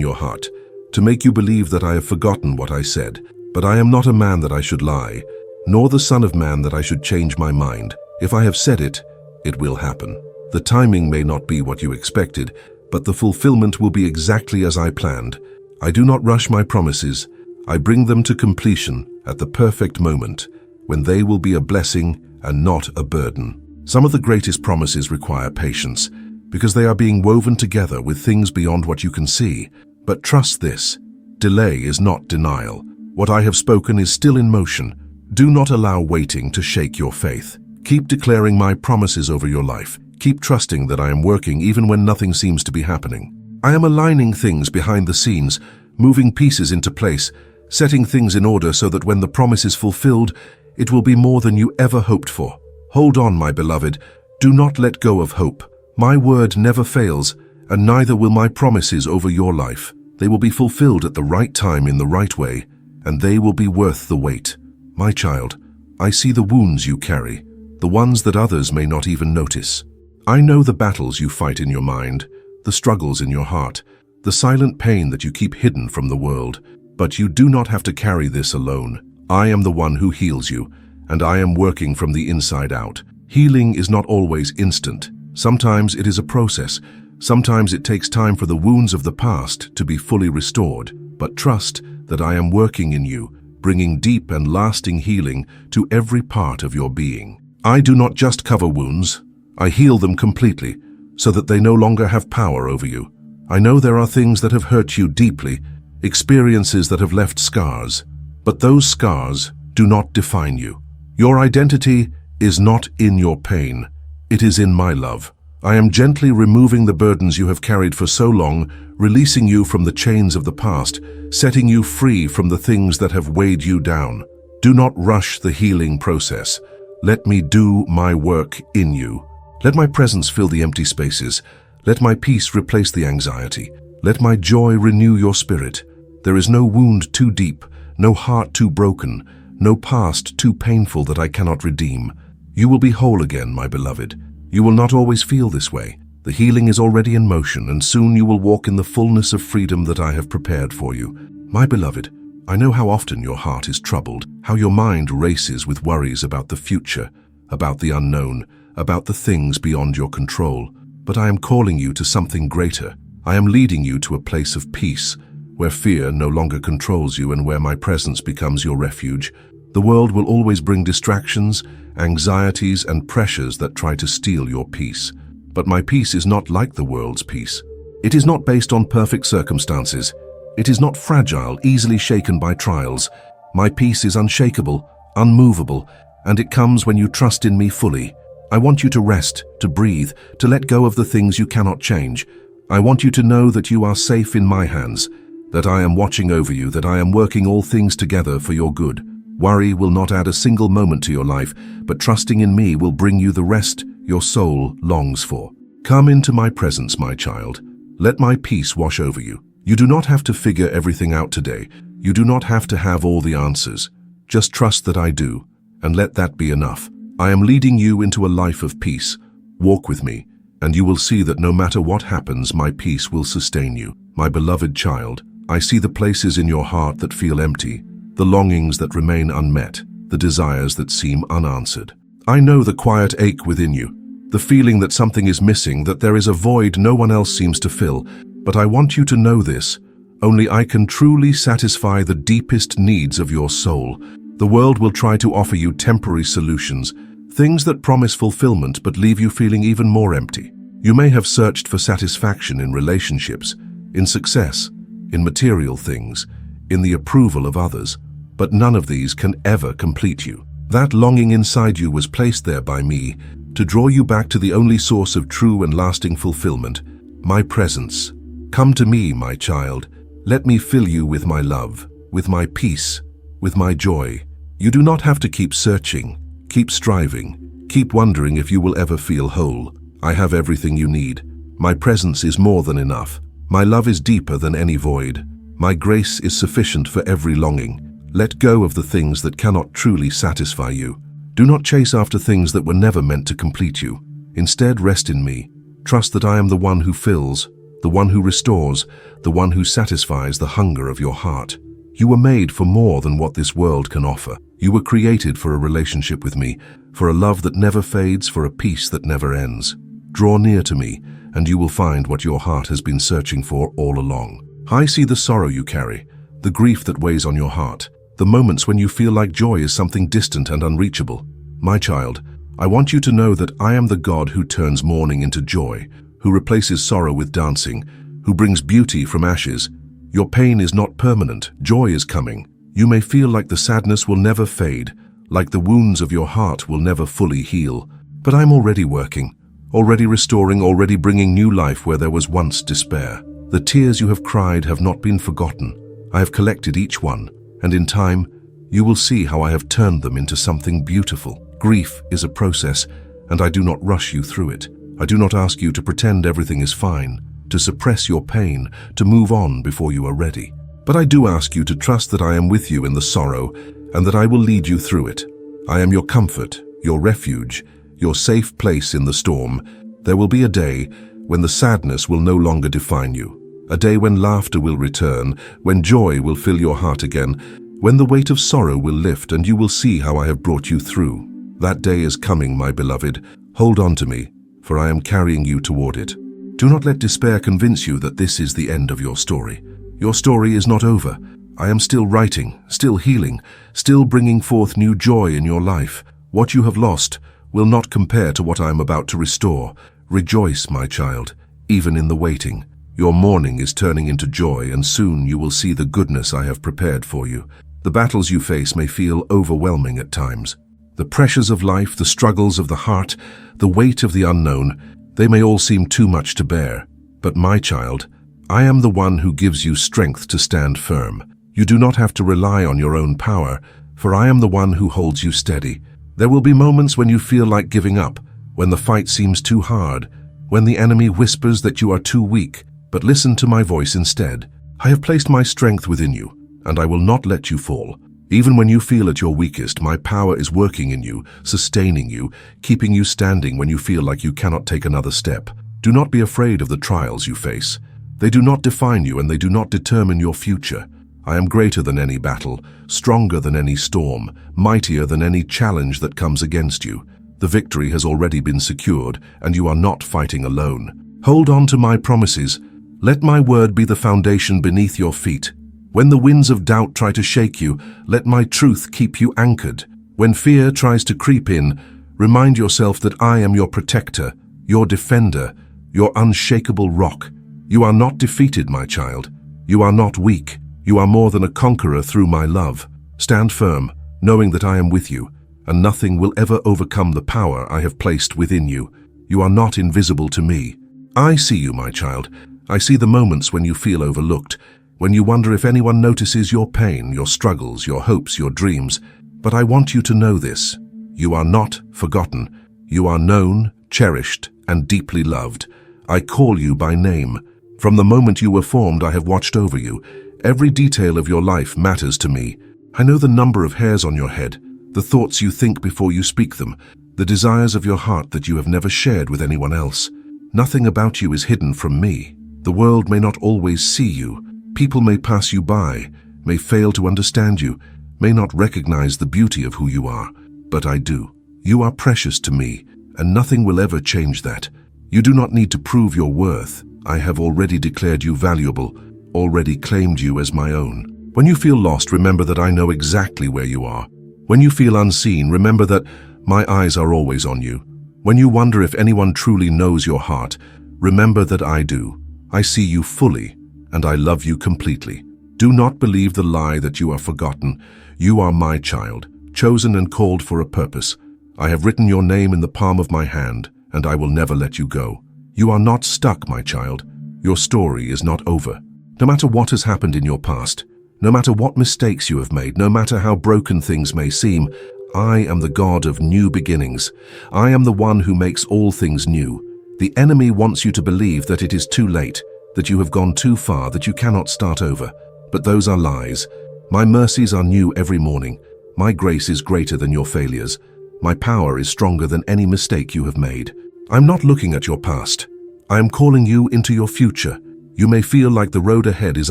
your heart, to make you believe that I have forgotten what I said. But I am not a man that I should lie, nor the son of man that I should change my mind. If I have said it, it will happen. The timing may not be what you expected, but the fulfillment will be exactly as I planned. I do not rush my promises. I bring them to completion at the perfect moment, when they will be a blessing and not a burden. Some of the greatest promises require patience, because they are being woven together with things beyond what you can see. But trust this, delay is not denial. What I have spoken is still in motion. Do not allow waiting to shake your faith. Keep declaring my promises over your life. Keep trusting that I am working even when nothing seems to be happening. I am aligning things behind the scenes, moving pieces into place, setting things in order so that when the promise is fulfilled, it will be more than you ever hoped for. Hold on, my beloved. Do not let go of hope. My word never fails, and neither will my promises over your life. They will be fulfilled at the right time in the right way, and they will be worth the wait. My child, I see the wounds you carry, the ones that others may not even notice. I know the battles you fight in your mind, the struggles in your heart, the silent pain that you keep hidden from the world. But you do not have to carry this alone. I am the one who heals you, and I am working from the inside out. Healing is not always instant. Sometimes it is a process. Sometimes it takes time for the wounds of the past to be fully restored. But trust that I am working in you, bringing deep and lasting healing to every part of your being. I do not just cover wounds. I heal them completely, so that they no longer have power over you. I know there are things that have hurt you deeply, experiences that have left scars, but those scars do not define you. Your identity is not in your pain. It is in my love. I am gently removing the burdens you have carried for so long, releasing you from the chains of the past, setting you free from the things that have weighed you down. Do not rush the healing process. Let me do my work in you. Let my presence fill the empty spaces. Let my peace replace the anxiety. Let my joy renew your spirit. There is no wound too deep, no heart too broken, no past too painful that I cannot redeem. You will be whole again, my beloved. You will not always feel this way. The healing is already in motion, and soon you will walk in the fullness of freedom that I have prepared for you. My beloved, I know how often your heart is troubled, how your mind races with worries about the future, about the unknown, about the things beyond your control. But I am calling you to something greater. I am leading you to a place of peace, where fear no longer controls you and where my presence becomes your refuge. The world will always bring distractions, anxieties, and pressures that try to steal your peace. But my peace is not like the world's peace. It is not based on perfect circumstances. It is not fragile, easily shaken by trials. My peace is unshakable, unmovable, and it comes when you trust in me fully. I want you to rest, to breathe, to let go of the things you cannot change. I want you to know that you are safe in my hands, that I am watching over you, that I am working all things together for your good. Worry will not add a single moment to your life, but trusting in me will bring you the rest your soul longs for. Come into my presence, my child. Let my peace wash over you. You do not have to figure everything out today. You do not have to have all the answers. Just trust that I do, and let that be enough. I am leading you into a life of peace. Walk with me, and you will see that no matter what happens, my peace will sustain you. My beloved child, I see the places in your heart that feel empty, the longings that remain unmet, the desires that seem unanswered. I know the quiet ache within you, the feeling that something is missing, that there is a void no one else seems to fill. But I want you to know this. Only I can truly satisfy the deepest needs of your soul. The world will try to offer you temporary solutions, things that promise fulfillment but leave you feeling even more empty. You may have searched for satisfaction in relationships, in success, in material things, in the approval of others, but none of these can ever complete you. That longing inside you was placed there by me to draw you back to the only source of true and lasting fulfillment, my presence. Come to me, my child. Let me fill you with my love, with my peace, with my joy. You do not have to keep searching, keep striving, keep wondering if you will ever feel whole. I have everything you need. My presence is more than enough. My love is deeper than any void. My grace is sufficient for every longing. Let go of the things that cannot truly satisfy you. Do not chase after things that were never meant to complete you. Instead, rest in me. Trust that I am the one who fills, the one who restores, the one who satisfies the hunger of your heart. You were made for more than what this world can offer. You were created for a relationship with me, for a love that never fades, for a peace that never ends. Draw near to me, and you will find what your heart has been searching for all along. I see the sorrow you carry, the grief that weighs on your heart, the moments when you feel like joy is something distant and unreachable. My child, I want you to know that I am the God who turns mourning into joy, who replaces sorrow with dancing, who brings beauty from ashes. Your pain is not permanent. Joy is coming. You may feel like the sadness will never fade, like the wounds of your heart will never fully heal. But I'm already working, already restoring, already bringing new life where there was once despair. The tears you have cried have not been forgotten. I have collected each one, and in time, you will see how I have turned them into something beautiful. Grief is a process, and I do not rush you through it. I do not ask you to pretend everything is fine, to suppress your pain, to move on before you are ready. But I do ask you to trust that I am with you in the sorrow, and that I will lead you through it. I am your comfort, your refuge, your safe place in the storm. There will be a day when the sadness will no longer define you. A day when laughter will return, when joy will fill your heart again, when the weight of sorrow will lift and you will see how I have brought you through. That day is coming, my beloved. Hold on to me, for I am carrying you toward it. Do not let despair convince you that this is the end of your story. Your story is not over. I am still writing, still healing, still bringing forth new joy in your life. What you have lost will not compare to what I am about to restore. Rejoice, my child, even in the waiting. Your mourning is turning into joy, and soon you will see the goodness I have prepared for you. The battles you face may feel overwhelming at times. The pressures of life, the struggles of the heart, the weight of the unknown, they may all seem too much to bear. But my child, I am the one who gives you strength to stand firm. You do not have to rely on your own power, for I am the one who holds you steady. There will be moments when you feel like giving up, when the fight seems too hard, when the enemy whispers that you are too weak. But listen to my voice instead. I have placed my strength within you, and I will not let you fall. Even when you feel at your weakest, my power is working in you, sustaining you, keeping you standing when you feel like you cannot take another step. Do not be afraid of the trials you face. They do not define you and they do not determine your future. I am greater than any battle, stronger than any storm, mightier than any challenge that comes against you. The victory has already been secured, and you are not fighting alone. Hold on to my promises. Let my word be the foundation beneath your feet. When the winds of doubt try to shake you, let my truth keep you anchored. When fear tries to creep in, remind yourself that I am your protector, your defender, your unshakable rock. You are not defeated, my child. You are not weak. You are more than a conqueror through my love. Stand firm, knowing that I am with you, and nothing will ever overcome the power I have placed within you. You are not invisible to me. I see you, my child. I see the moments when you feel overlooked, when you wonder if anyone notices your pain, your struggles, your hopes, your dreams. But I want you to know this. You are not forgotten. You are known, cherished, and deeply loved. I call you by name. From the moment you were formed, I have watched over you. Every detail of your life matters to me. I know the number of hairs on your head, the thoughts you think before you speak them, the desires of your heart that you have never shared with anyone else. Nothing about you is hidden from me. The world may not always see you. People may pass you by, may fail to understand you, may not recognize the beauty of who you are. But I do. You are precious to me, and nothing will ever change that. You do not need to prove your worth. I have already declared you valuable, already claimed you as my own. When you feel lost, remember that I know exactly where you are. When you feel unseen, remember that my eyes are always on you. When you wonder if anyone truly knows your heart, remember that I do. I see you fully, and I love you completely. Do not believe the lie that you are forgotten. You are my child, chosen and called for a purpose. I have written your name in the palm of my hand, and I will never let you go. You are not stuck, my child. Your story is not over. No matter what has happened in your past, no matter what mistakes you have made, no matter how broken things may seem, I am the God of new beginnings. I am the one who makes all things new. The enemy wants you to believe that it is too late, that you have gone too far, that you cannot start over. But those are lies. My mercies are new every morning. My grace is greater than your failures. My power is stronger than any mistake you have made. I'm not looking at your past. I am calling you into your future. You may feel like the road ahead is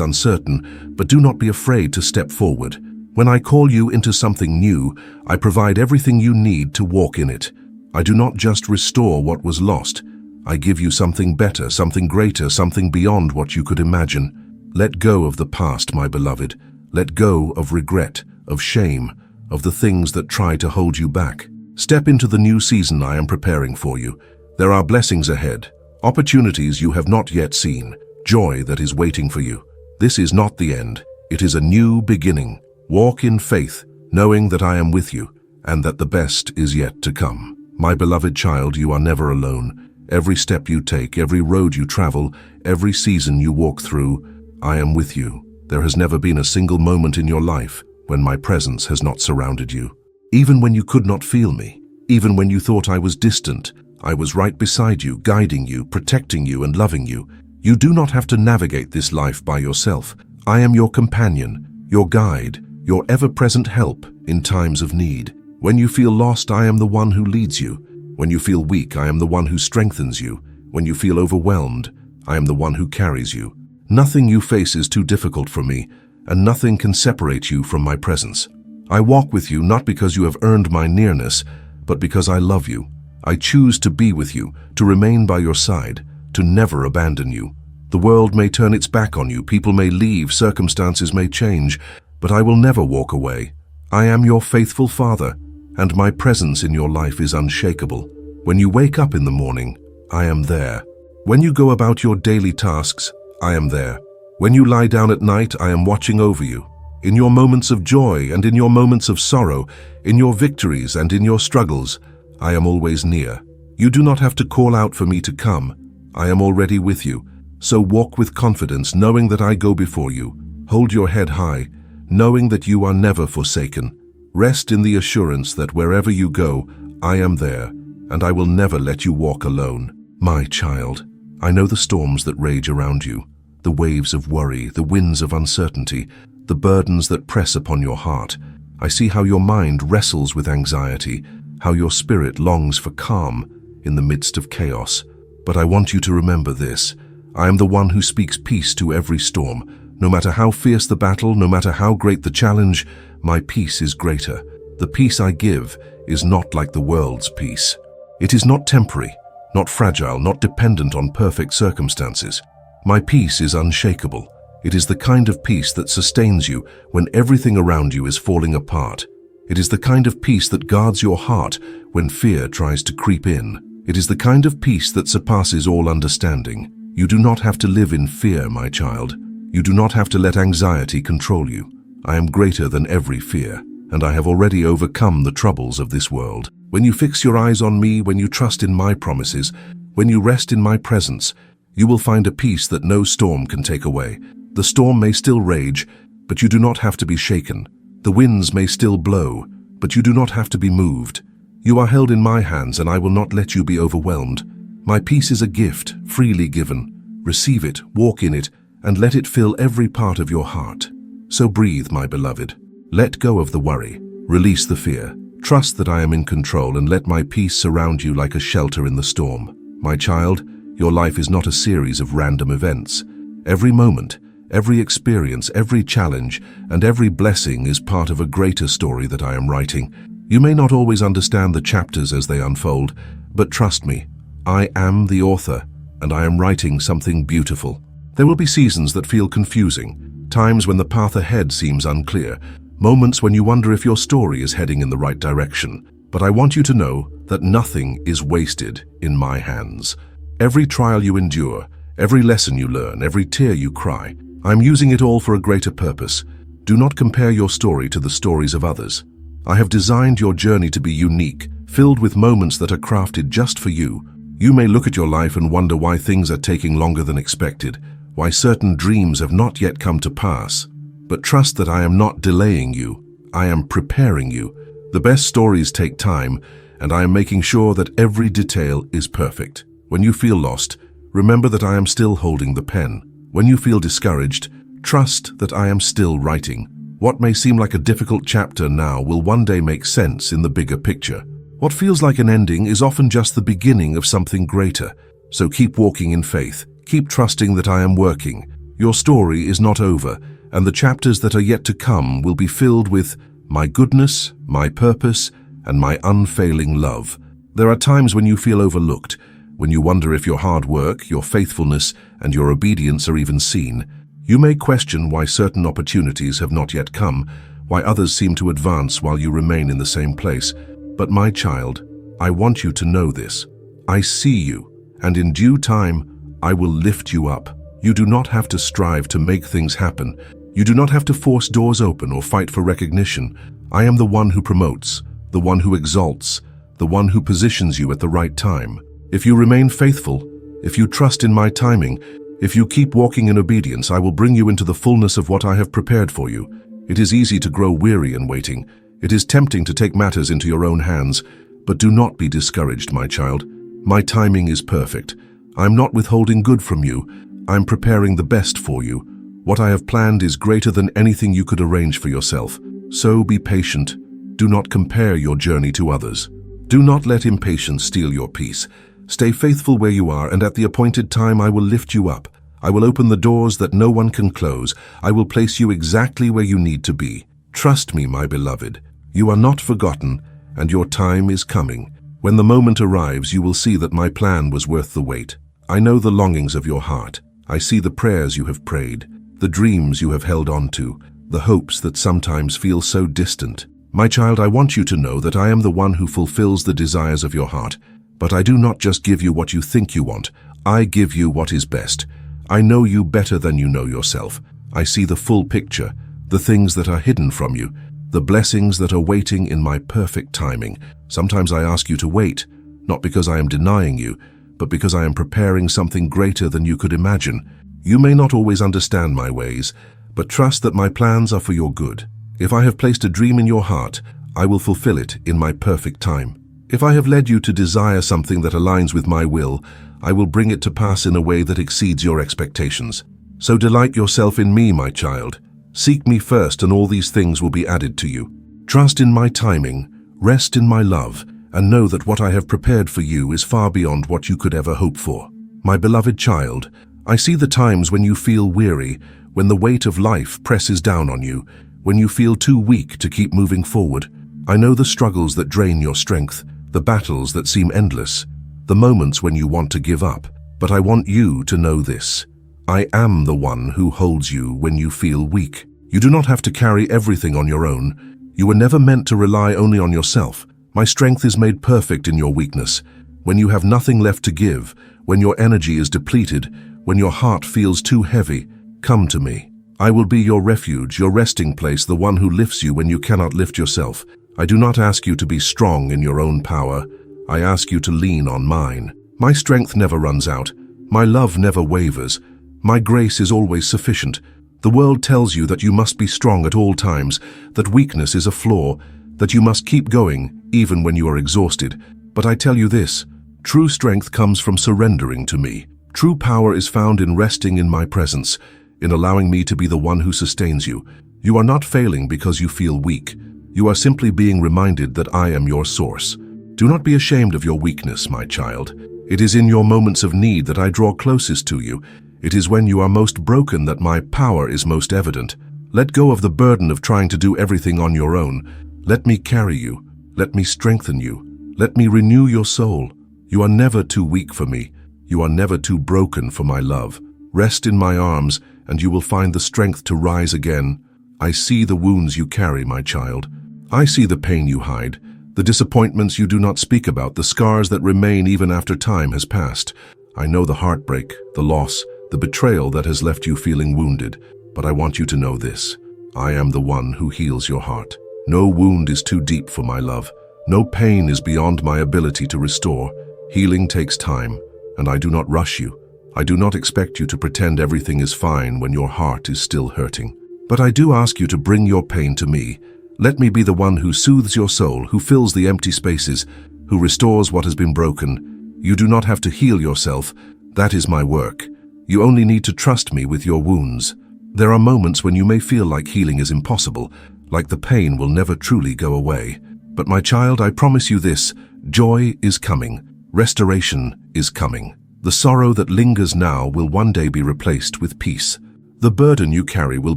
uncertain, but do not be afraid to step forward. When I call you into something new, I provide everything you need to walk in it. I do not just restore what was lost. I give you something better, something greater, something beyond what you could imagine. Let go of the past, my beloved. Let go of regret, of shame, of the things that try to hold you back. Step into the new season I am preparing for you. There are blessings ahead, opportunities you have not yet seen, joy that is waiting for you. This is not the end. It is a new beginning. Walk in faith, knowing that I am with you, and that the best is yet to come. My beloved child, you are never alone. Every step you take, every road you travel, every season you walk through, I am with you. There has never been a single moment in your life when my presence has not surrounded you. Even when you could not feel me, even when you thought I was distant, I was right beside you, guiding you, protecting you, and loving you. You do not have to navigate this life by yourself. I am your companion, your guide, your ever-present help in times of need. When you feel lost, I am the one who leads you. When you feel weak, I am the one who strengthens you. When you feel overwhelmed, I am the one who carries you. Nothing you face is too difficult for me, and nothing can separate you from my presence. I walk with you not because you have earned my nearness, but because I love you. I choose to be with you, to remain by your side, to never abandon you. The world may turn its back on you, people may leave, circumstances may change, but I will never walk away. I am your faithful Father, and my presence in your life is unshakable. When you wake up in the morning, I am there. When you go about your daily tasks, I am there. When you lie down at night, I am watching over you. In your moments of joy and in your moments of sorrow, in your victories and in your struggles, I am always near. You do not have to call out for me to come. I am already with you. So walk with confidence, knowing that I go before you. Hold your head high, knowing that you are never forsaken. Rest in the assurance that wherever you go, I am there, and I will never let you walk alone. My child, I know the storms that rage around you, the waves of worry, the winds of uncertainty, the burdens that press upon your heart. I see how your mind wrestles with anxiety, how your spirit longs for calm in the midst of chaos. But I want you to remember this. I am the one who speaks peace to every storm. No matter how fierce the battle, no matter how great the challenge, my peace is greater. The peace I give is not like the world's peace. It is not temporary, not fragile, not dependent on perfect circumstances. My peace is unshakable. It is the kind of peace that sustains you when everything around you is falling apart. It is the kind of peace that guards your heart when fear tries to creep in. It is the kind of peace that surpasses all understanding. You do not have to live in fear, my child. You do not have to let anxiety control you. I am greater than every fear, and I have already overcome the troubles of this world. When you fix your eyes on me, when you trust in my promises, when you rest in my presence, you will find a peace that no storm can take away. The storm may still rage, but you do not have to be shaken. The winds may still blow, but you do not have to be moved. You are held in my hands, and I will not let you be overwhelmed. My peace is a gift, freely given. Receive it, walk in it, and let it fill every part of your heart. So breathe, my beloved. Let go of the worry. Release the fear. Trust that I am in control, and let my peace surround you like a shelter in the storm. My child, your life is not a series of random events. Every moment, every experience, every challenge, and every blessing is part of a greater story that I am writing. You may not always understand the chapters as they unfold, but trust me, I am the author, and I am writing something beautiful. There will be seasons that feel confusing, times when the path ahead seems unclear, moments when you wonder if your story is heading in the right direction. But I want you to know that nothing is wasted in my hands. Every trial you endure, every lesson you learn, every tear you cry, I'm using it all for a greater purpose. Do not compare your story to the stories of others. I have designed your journey to be unique, filled with moments that are crafted just for you. You may look at your life and wonder why things are taking longer than expected, why certain dreams have not yet come to pass. But trust that I am not delaying you. I am preparing you. The best stories take time, and I am making sure that every detail is perfect. When you feel lost, remember that I am still holding the pen. When you feel discouraged, trust that I am still writing. What may seem like a difficult chapter now will one day make sense in the bigger picture. What feels like an ending is often just the beginning of something greater. So keep walking in faith. Keep trusting that I am working. Your story is not over, and the chapters that are yet to come will be filled with my goodness, my purpose, and my unfailing love. There are times when you feel overlooked, when you wonder if your hard work, your faithfulness, and your obedience are even seen. You may question why certain opportunities have not yet come, why others seem to advance while you remain in the same place. But my child, I want you to know this. I see you, and in due time, I will lift you up. You do not have to strive to make things happen. You do not have to force doors open or fight for recognition. I am the one who promotes, the one who exalts, the one who positions you at the right time. If you remain faithful, if you trust in my timing, if you keep walking in obedience, I will bring you into the fullness of what I have prepared for you. It is easy to grow weary in waiting. It is tempting to take matters into your own hands, but do not be discouraged, my child. My timing is perfect. I am not withholding good from you. I am preparing the best for you. What I have planned is greater than anything you could arrange for yourself. So be patient. Do not compare your journey to others. Do not let impatience steal your peace. Stay faithful where you are, and at the appointed time I will lift you up. I will open the doors that no one can close. I will place you exactly where you need to be. Trust me, my beloved. You are not forgotten, and your time is coming. When the moment arrives, you will see that my plan was worth the wait. I know the longings of your heart. I see the prayers you have prayed, the dreams you have held on to, the hopes that sometimes feel so distant. My child, I want you to know that I am the one who fulfills the desires of your heart. But I do not just give you what you think you want. I give you what is best. I know you better than you know yourself. I see the full picture, the things that are hidden from you, the blessings that are waiting in my perfect timing. Sometimes I ask you to wait, not because I am denying you, but because I am preparing something greater than you could imagine. You may not always understand my ways, but trust that my plans are for your good. If I have placed a dream in your heart, I will fulfill it in my perfect time. If I have led you to desire something that aligns with my will, I will bring it to pass in a way that exceeds your expectations. So delight yourself in me, my child. Seek me first, and all these things will be added to you. Trust in my timing, rest in my love, and know that what I have prepared for you is far beyond what you could ever hope for. My beloved child, I see the times when you feel weary, when the weight of life presses down on you, when you feel too weak to keep moving forward. I know the struggles that drain your strength, the battles that seem endless, the moments when you want to give up. But I want you to know this. I am the one who holds you when you feel weak. You do not have to carry everything on your own. You were never meant to rely only on yourself. My strength is made perfect in your weakness. When you have nothing left to give, when your energy is depleted, when your heart feels too heavy, come to me. I will be your refuge, your resting place, the one who lifts you when you cannot lift yourself. I do not ask you to be strong in your own power. I ask you to lean on mine. My strength never runs out. My love never wavers. My grace is always sufficient. The world tells you that you must be strong at all times, that weakness is a flaw, that you must keep going even when you are exhausted. But I tell you this, true strength comes from surrendering to me. True power is found in resting in my presence, in allowing me to be the one who sustains you. You are not failing because you feel weak. You are simply being reminded that I am your source. Do not be ashamed of your weakness, my child. It is in your moments of need that I draw closest to you. It is when you are most broken that my power is most evident. Let go of the burden of trying to do everything on your own. Let me carry you. Let me strengthen you. Let me renew your soul. You are never too weak for me. You are never too broken for my love. Rest in my arms, and you will find the strength to rise again. I see the wounds you carry, my child. I see the pain you hide, the disappointments you do not speak about, the scars that remain even after time has passed. I know the heartbreak, the loss, the betrayal that has left you feeling wounded. But I want you to know this. I am the one who heals your heart. No wound is too deep for my love. No pain is beyond my ability to restore. Healing takes time, and I do not rush you. I do not expect you to pretend everything is fine when your heart is still hurting. But I do ask you to bring your pain to me. Let me be the one who soothes your soul, who fills the empty spaces, who restores what has been broken. You do not have to heal yourself. That is my work. You only need to trust me with your wounds. There are moments when you may feel like healing is impossible, like the pain will never truly go away. But my child, I promise you this, joy is coming. Restoration is coming. The sorrow that lingers now will one day be replaced with peace. The burden you carry will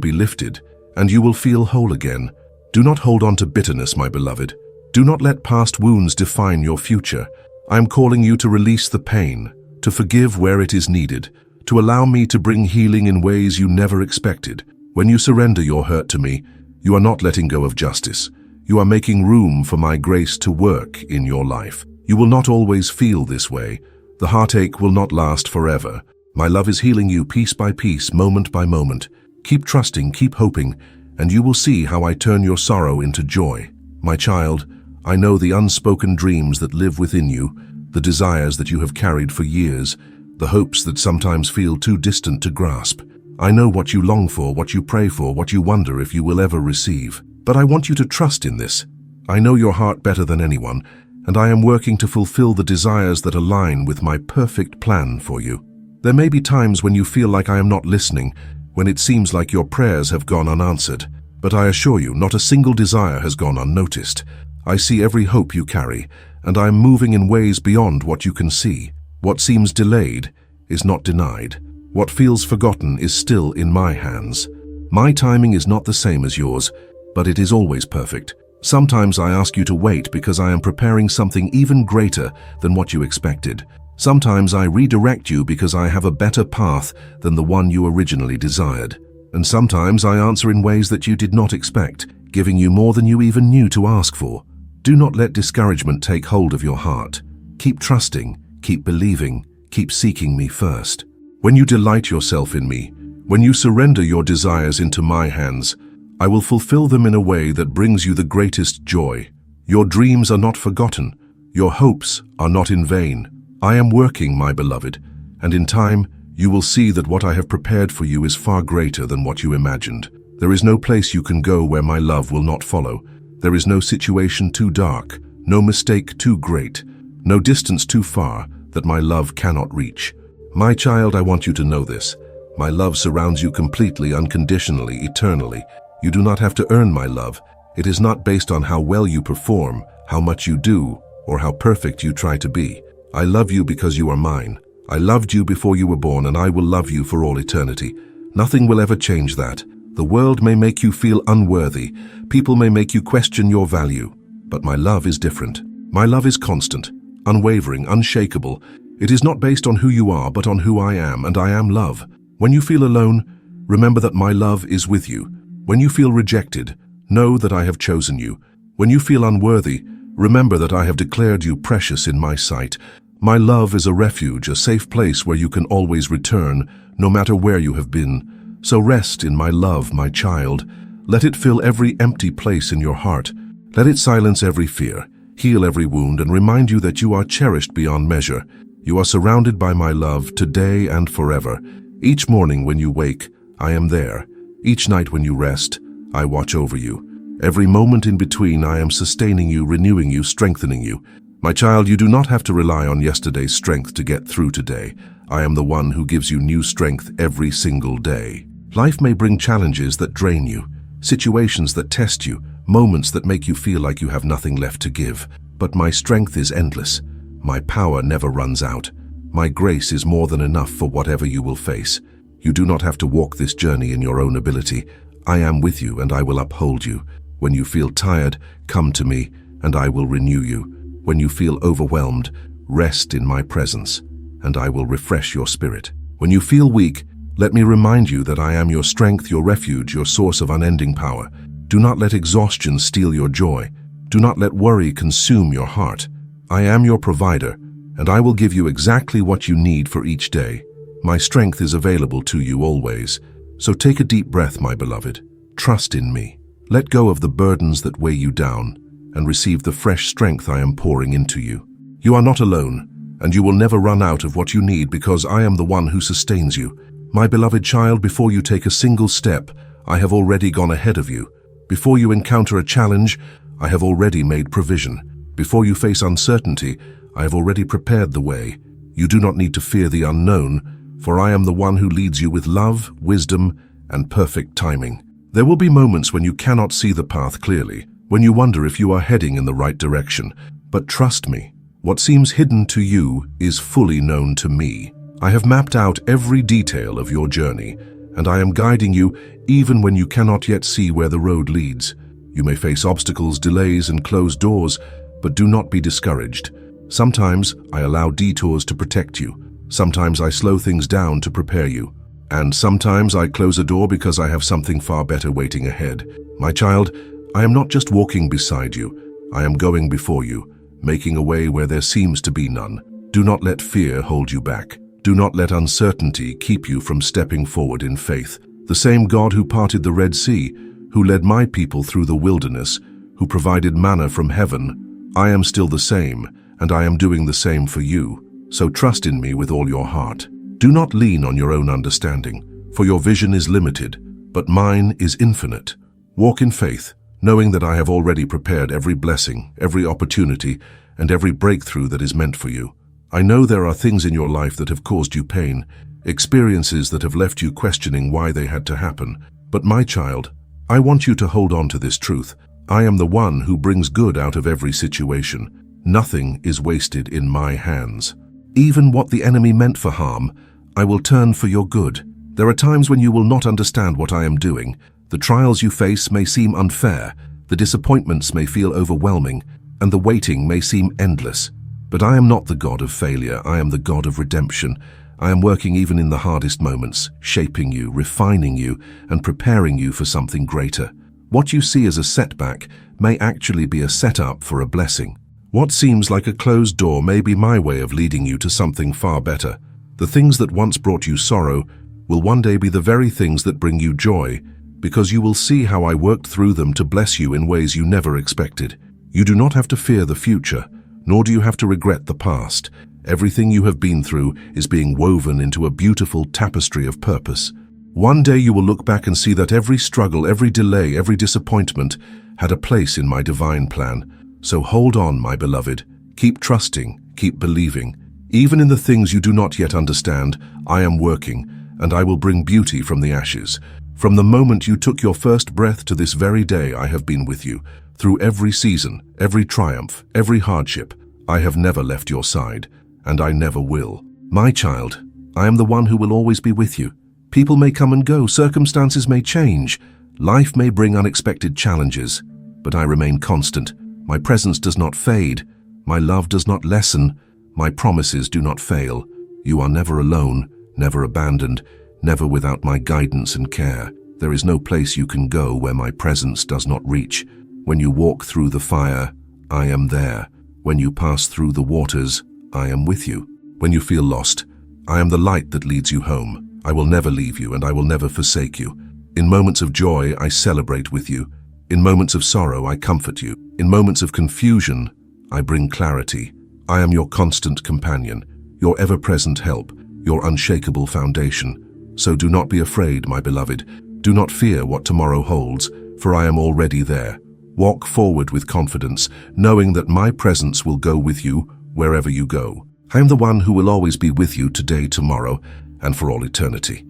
be lifted, and you will feel whole again. Do not hold on to bitterness, my beloved. Do not let past wounds define your future. I am calling you to release the pain, to forgive where it is needed, to allow me to bring healing in ways you never expected. When you surrender your hurt to me, you are not letting go of justice. You are making room for my grace to work in your life. You will not always feel this way. The heartache will not last forever. My love is healing you piece by piece, moment by moment. Keep trusting, keep hoping, and you will see how I turn your sorrow into joy. My child, I know the unspoken dreams that live within you, the desires that you have carried for years, the hopes that sometimes feel too distant to grasp. I know what you long for, what you pray for, what you wonder if you will ever receive. But I want you to trust in this. I know your heart better than anyone, and I am working to fulfill the desires that align with my perfect plan for you. There may be times when you feel like I am not listening, when it seems like your prayers have gone unanswered. But I assure you, not a single desire has gone unnoticed. I see every hope you carry, and I am moving in ways beyond what you can see. What seems delayed is not denied. What feels forgotten is still in my hands. My timing is not the same as yours, but it is always perfect. Sometimes I ask you to wait because I am preparing something even greater than what you expected. Sometimes I redirect you because I have a better path than the one you originally desired. And sometimes I answer in ways that you did not expect, giving you more than you even knew to ask for. Do not let discouragement take hold of your heart. Keep trusting, keep believing, keep seeking me first. When you delight yourself in me, when you surrender your desires into my hands, I will fulfill them in a way that brings you the greatest joy. Your dreams are not forgotten. Your hopes are not in vain. I am working, my beloved, and in time, you will see that what I have prepared for you is far greater than what you imagined. There is no place you can go where my love will not follow. There is no situation too dark, no mistake too great, no distance too far that my love cannot reach. My child, I want you to know this. My love surrounds you completely, unconditionally, eternally. You do not have to earn my love. It is not based on how well you perform, how much you do, or how perfect you try to be. I love you because you are mine. I loved you before you were born, and I will love you for all eternity. Nothing will ever change that. The world may make you feel unworthy. People may make you question your value. But my love is different. My love is constant, unwavering, unshakable. It is not based on who you are, but on who I am, and I am love. When you feel alone, remember that my love is with you. When you feel rejected, know that I have chosen you. When you feel unworthy, remember that I have declared you precious in my sight. My love is a refuge, a safe place where you can always return, no matter where you have been. So rest in my love, my child. Let it fill every empty place in your heart. Let it silence every fear, heal every wound, and remind you that you are cherished beyond measure. You are surrounded by my love today and forever. Each morning when you wake, I am there. Each night when you rest, I watch over you. Every moment in between, I am sustaining you, renewing you, strengthening you. My child, you do not have to rely on yesterday's strength to get through today. I am the one who gives you new strength every single day. Life may bring challenges that drain you, situations that test you, moments that make you feel like you have nothing left to give. But my strength is endless. My power never runs out. My grace is more than enough for whatever you will face. You do not have to walk this journey in your own ability. I am with you and I will uphold you. When you feel tired, come to me and I will renew you. When you feel overwhelmed, rest in my presence and I will refresh your spirit. When you feel weak, let me remind you that I am your strength, your refuge, your source of unending power. Do not let exhaustion steal your joy. Do not let worry consume your heart. I am your provider, and I will give you exactly what you need for each day. My strength is available to you always. So take a deep breath, my beloved. Trust in me. Let go of the burdens that weigh you down and receive the fresh strength I am pouring into you. You are not alone, and you will never run out of what you need because I am the one who sustains you. My beloved child, before you take a single step, I have already gone ahead of you. Before you encounter a challenge, I have already made provision. Before you face uncertainty, I have already prepared the way. You do not need to fear the unknown, for I am the one who leads you with love, wisdom, and perfect timing. There will be moments when you cannot see the path clearly, when you wonder if you are heading in the right direction. But trust me, what seems hidden to you is fully known to me. I have mapped out every detail of your journey, and I am guiding you even when you cannot yet see where the road leads. You may face obstacles, delays, and closed doors, but do not be discouraged. Sometimes I allow detours to protect you. Sometimes I slow things down to prepare you. And sometimes I close a door because I have something far better waiting ahead. My child, I am not just walking beside you. I am going before you, making a way where there seems to be none. Do not let fear hold you back. Do not let uncertainty keep you from stepping forward in faith. The same God who parted the Red Sea, who led my people through the wilderness, who provided manna from heaven, I am still the same, and I am doing the same for you. So trust in me with all your heart. Do not lean on your own understanding, for your vision is limited, but mine is infinite. Walk in faith, knowing that I have already prepared every blessing, every opportunity, and every breakthrough that is meant for you. I know there are things in your life that have caused you pain, experiences that have left you questioning why they had to happen. But my child, I want you to hold on to this truth. I am the one who brings good out of every situation. Nothing is wasted in my hands. Even what the enemy meant for harm, I will turn for your good. There are times when you will not understand what I am doing. The trials you face may seem unfair, the disappointments may feel overwhelming, and the waiting may seem endless. But I am not the God of failure, I am the God of redemption. I am working even in the hardest moments, shaping you, refining you, and preparing you for something greater. What you see as a setback may actually be a setup for a blessing. What seems like a closed door may be my way of leading you to something far better. The things that once brought you sorrow will one day be the very things that bring you joy, because you will see how I worked through them to bless you in ways you never expected. You do not have to fear the future, nor do you have to regret the past. Everything you have been through is being woven into a beautiful tapestry of purpose. One day you will look back and see that every struggle, every delay, every disappointment had a place in my divine plan. So hold on, my beloved. Keep trusting, keep believing. Even in the things you do not yet understand, I am working, and I will bring beauty from the ashes. From the moment you took your first breath to this very day, I have been with you. Through every season, every triumph, every hardship, I have never left your side, and I never will. My child, I am the one who will always be with you. People may come and go, circumstances may change, life may bring unexpected challenges, but I remain constant. My presence does not fade, my love does not lessen, my promises do not fail. You are never alone, never abandoned, never without my guidance and care. There is no place you can go where my presence does not reach. When you walk through the fire, I am there. When you pass through the waters, I am with you. When you feel lost, I am the light that leads you home. I will never leave you and I will never forsake you. In moments of joy, I celebrate with you. In moments of sorrow, I comfort you. In moments of confusion, I bring clarity. I am your constant companion, your ever-present help, your unshakable foundation. So do not be afraid, my beloved. Do not fear what tomorrow holds, for I am already there. Walk forward with confidence, knowing that my presence will go with you wherever you go. I am the one who will always be with you today, tomorrow, and for all eternity.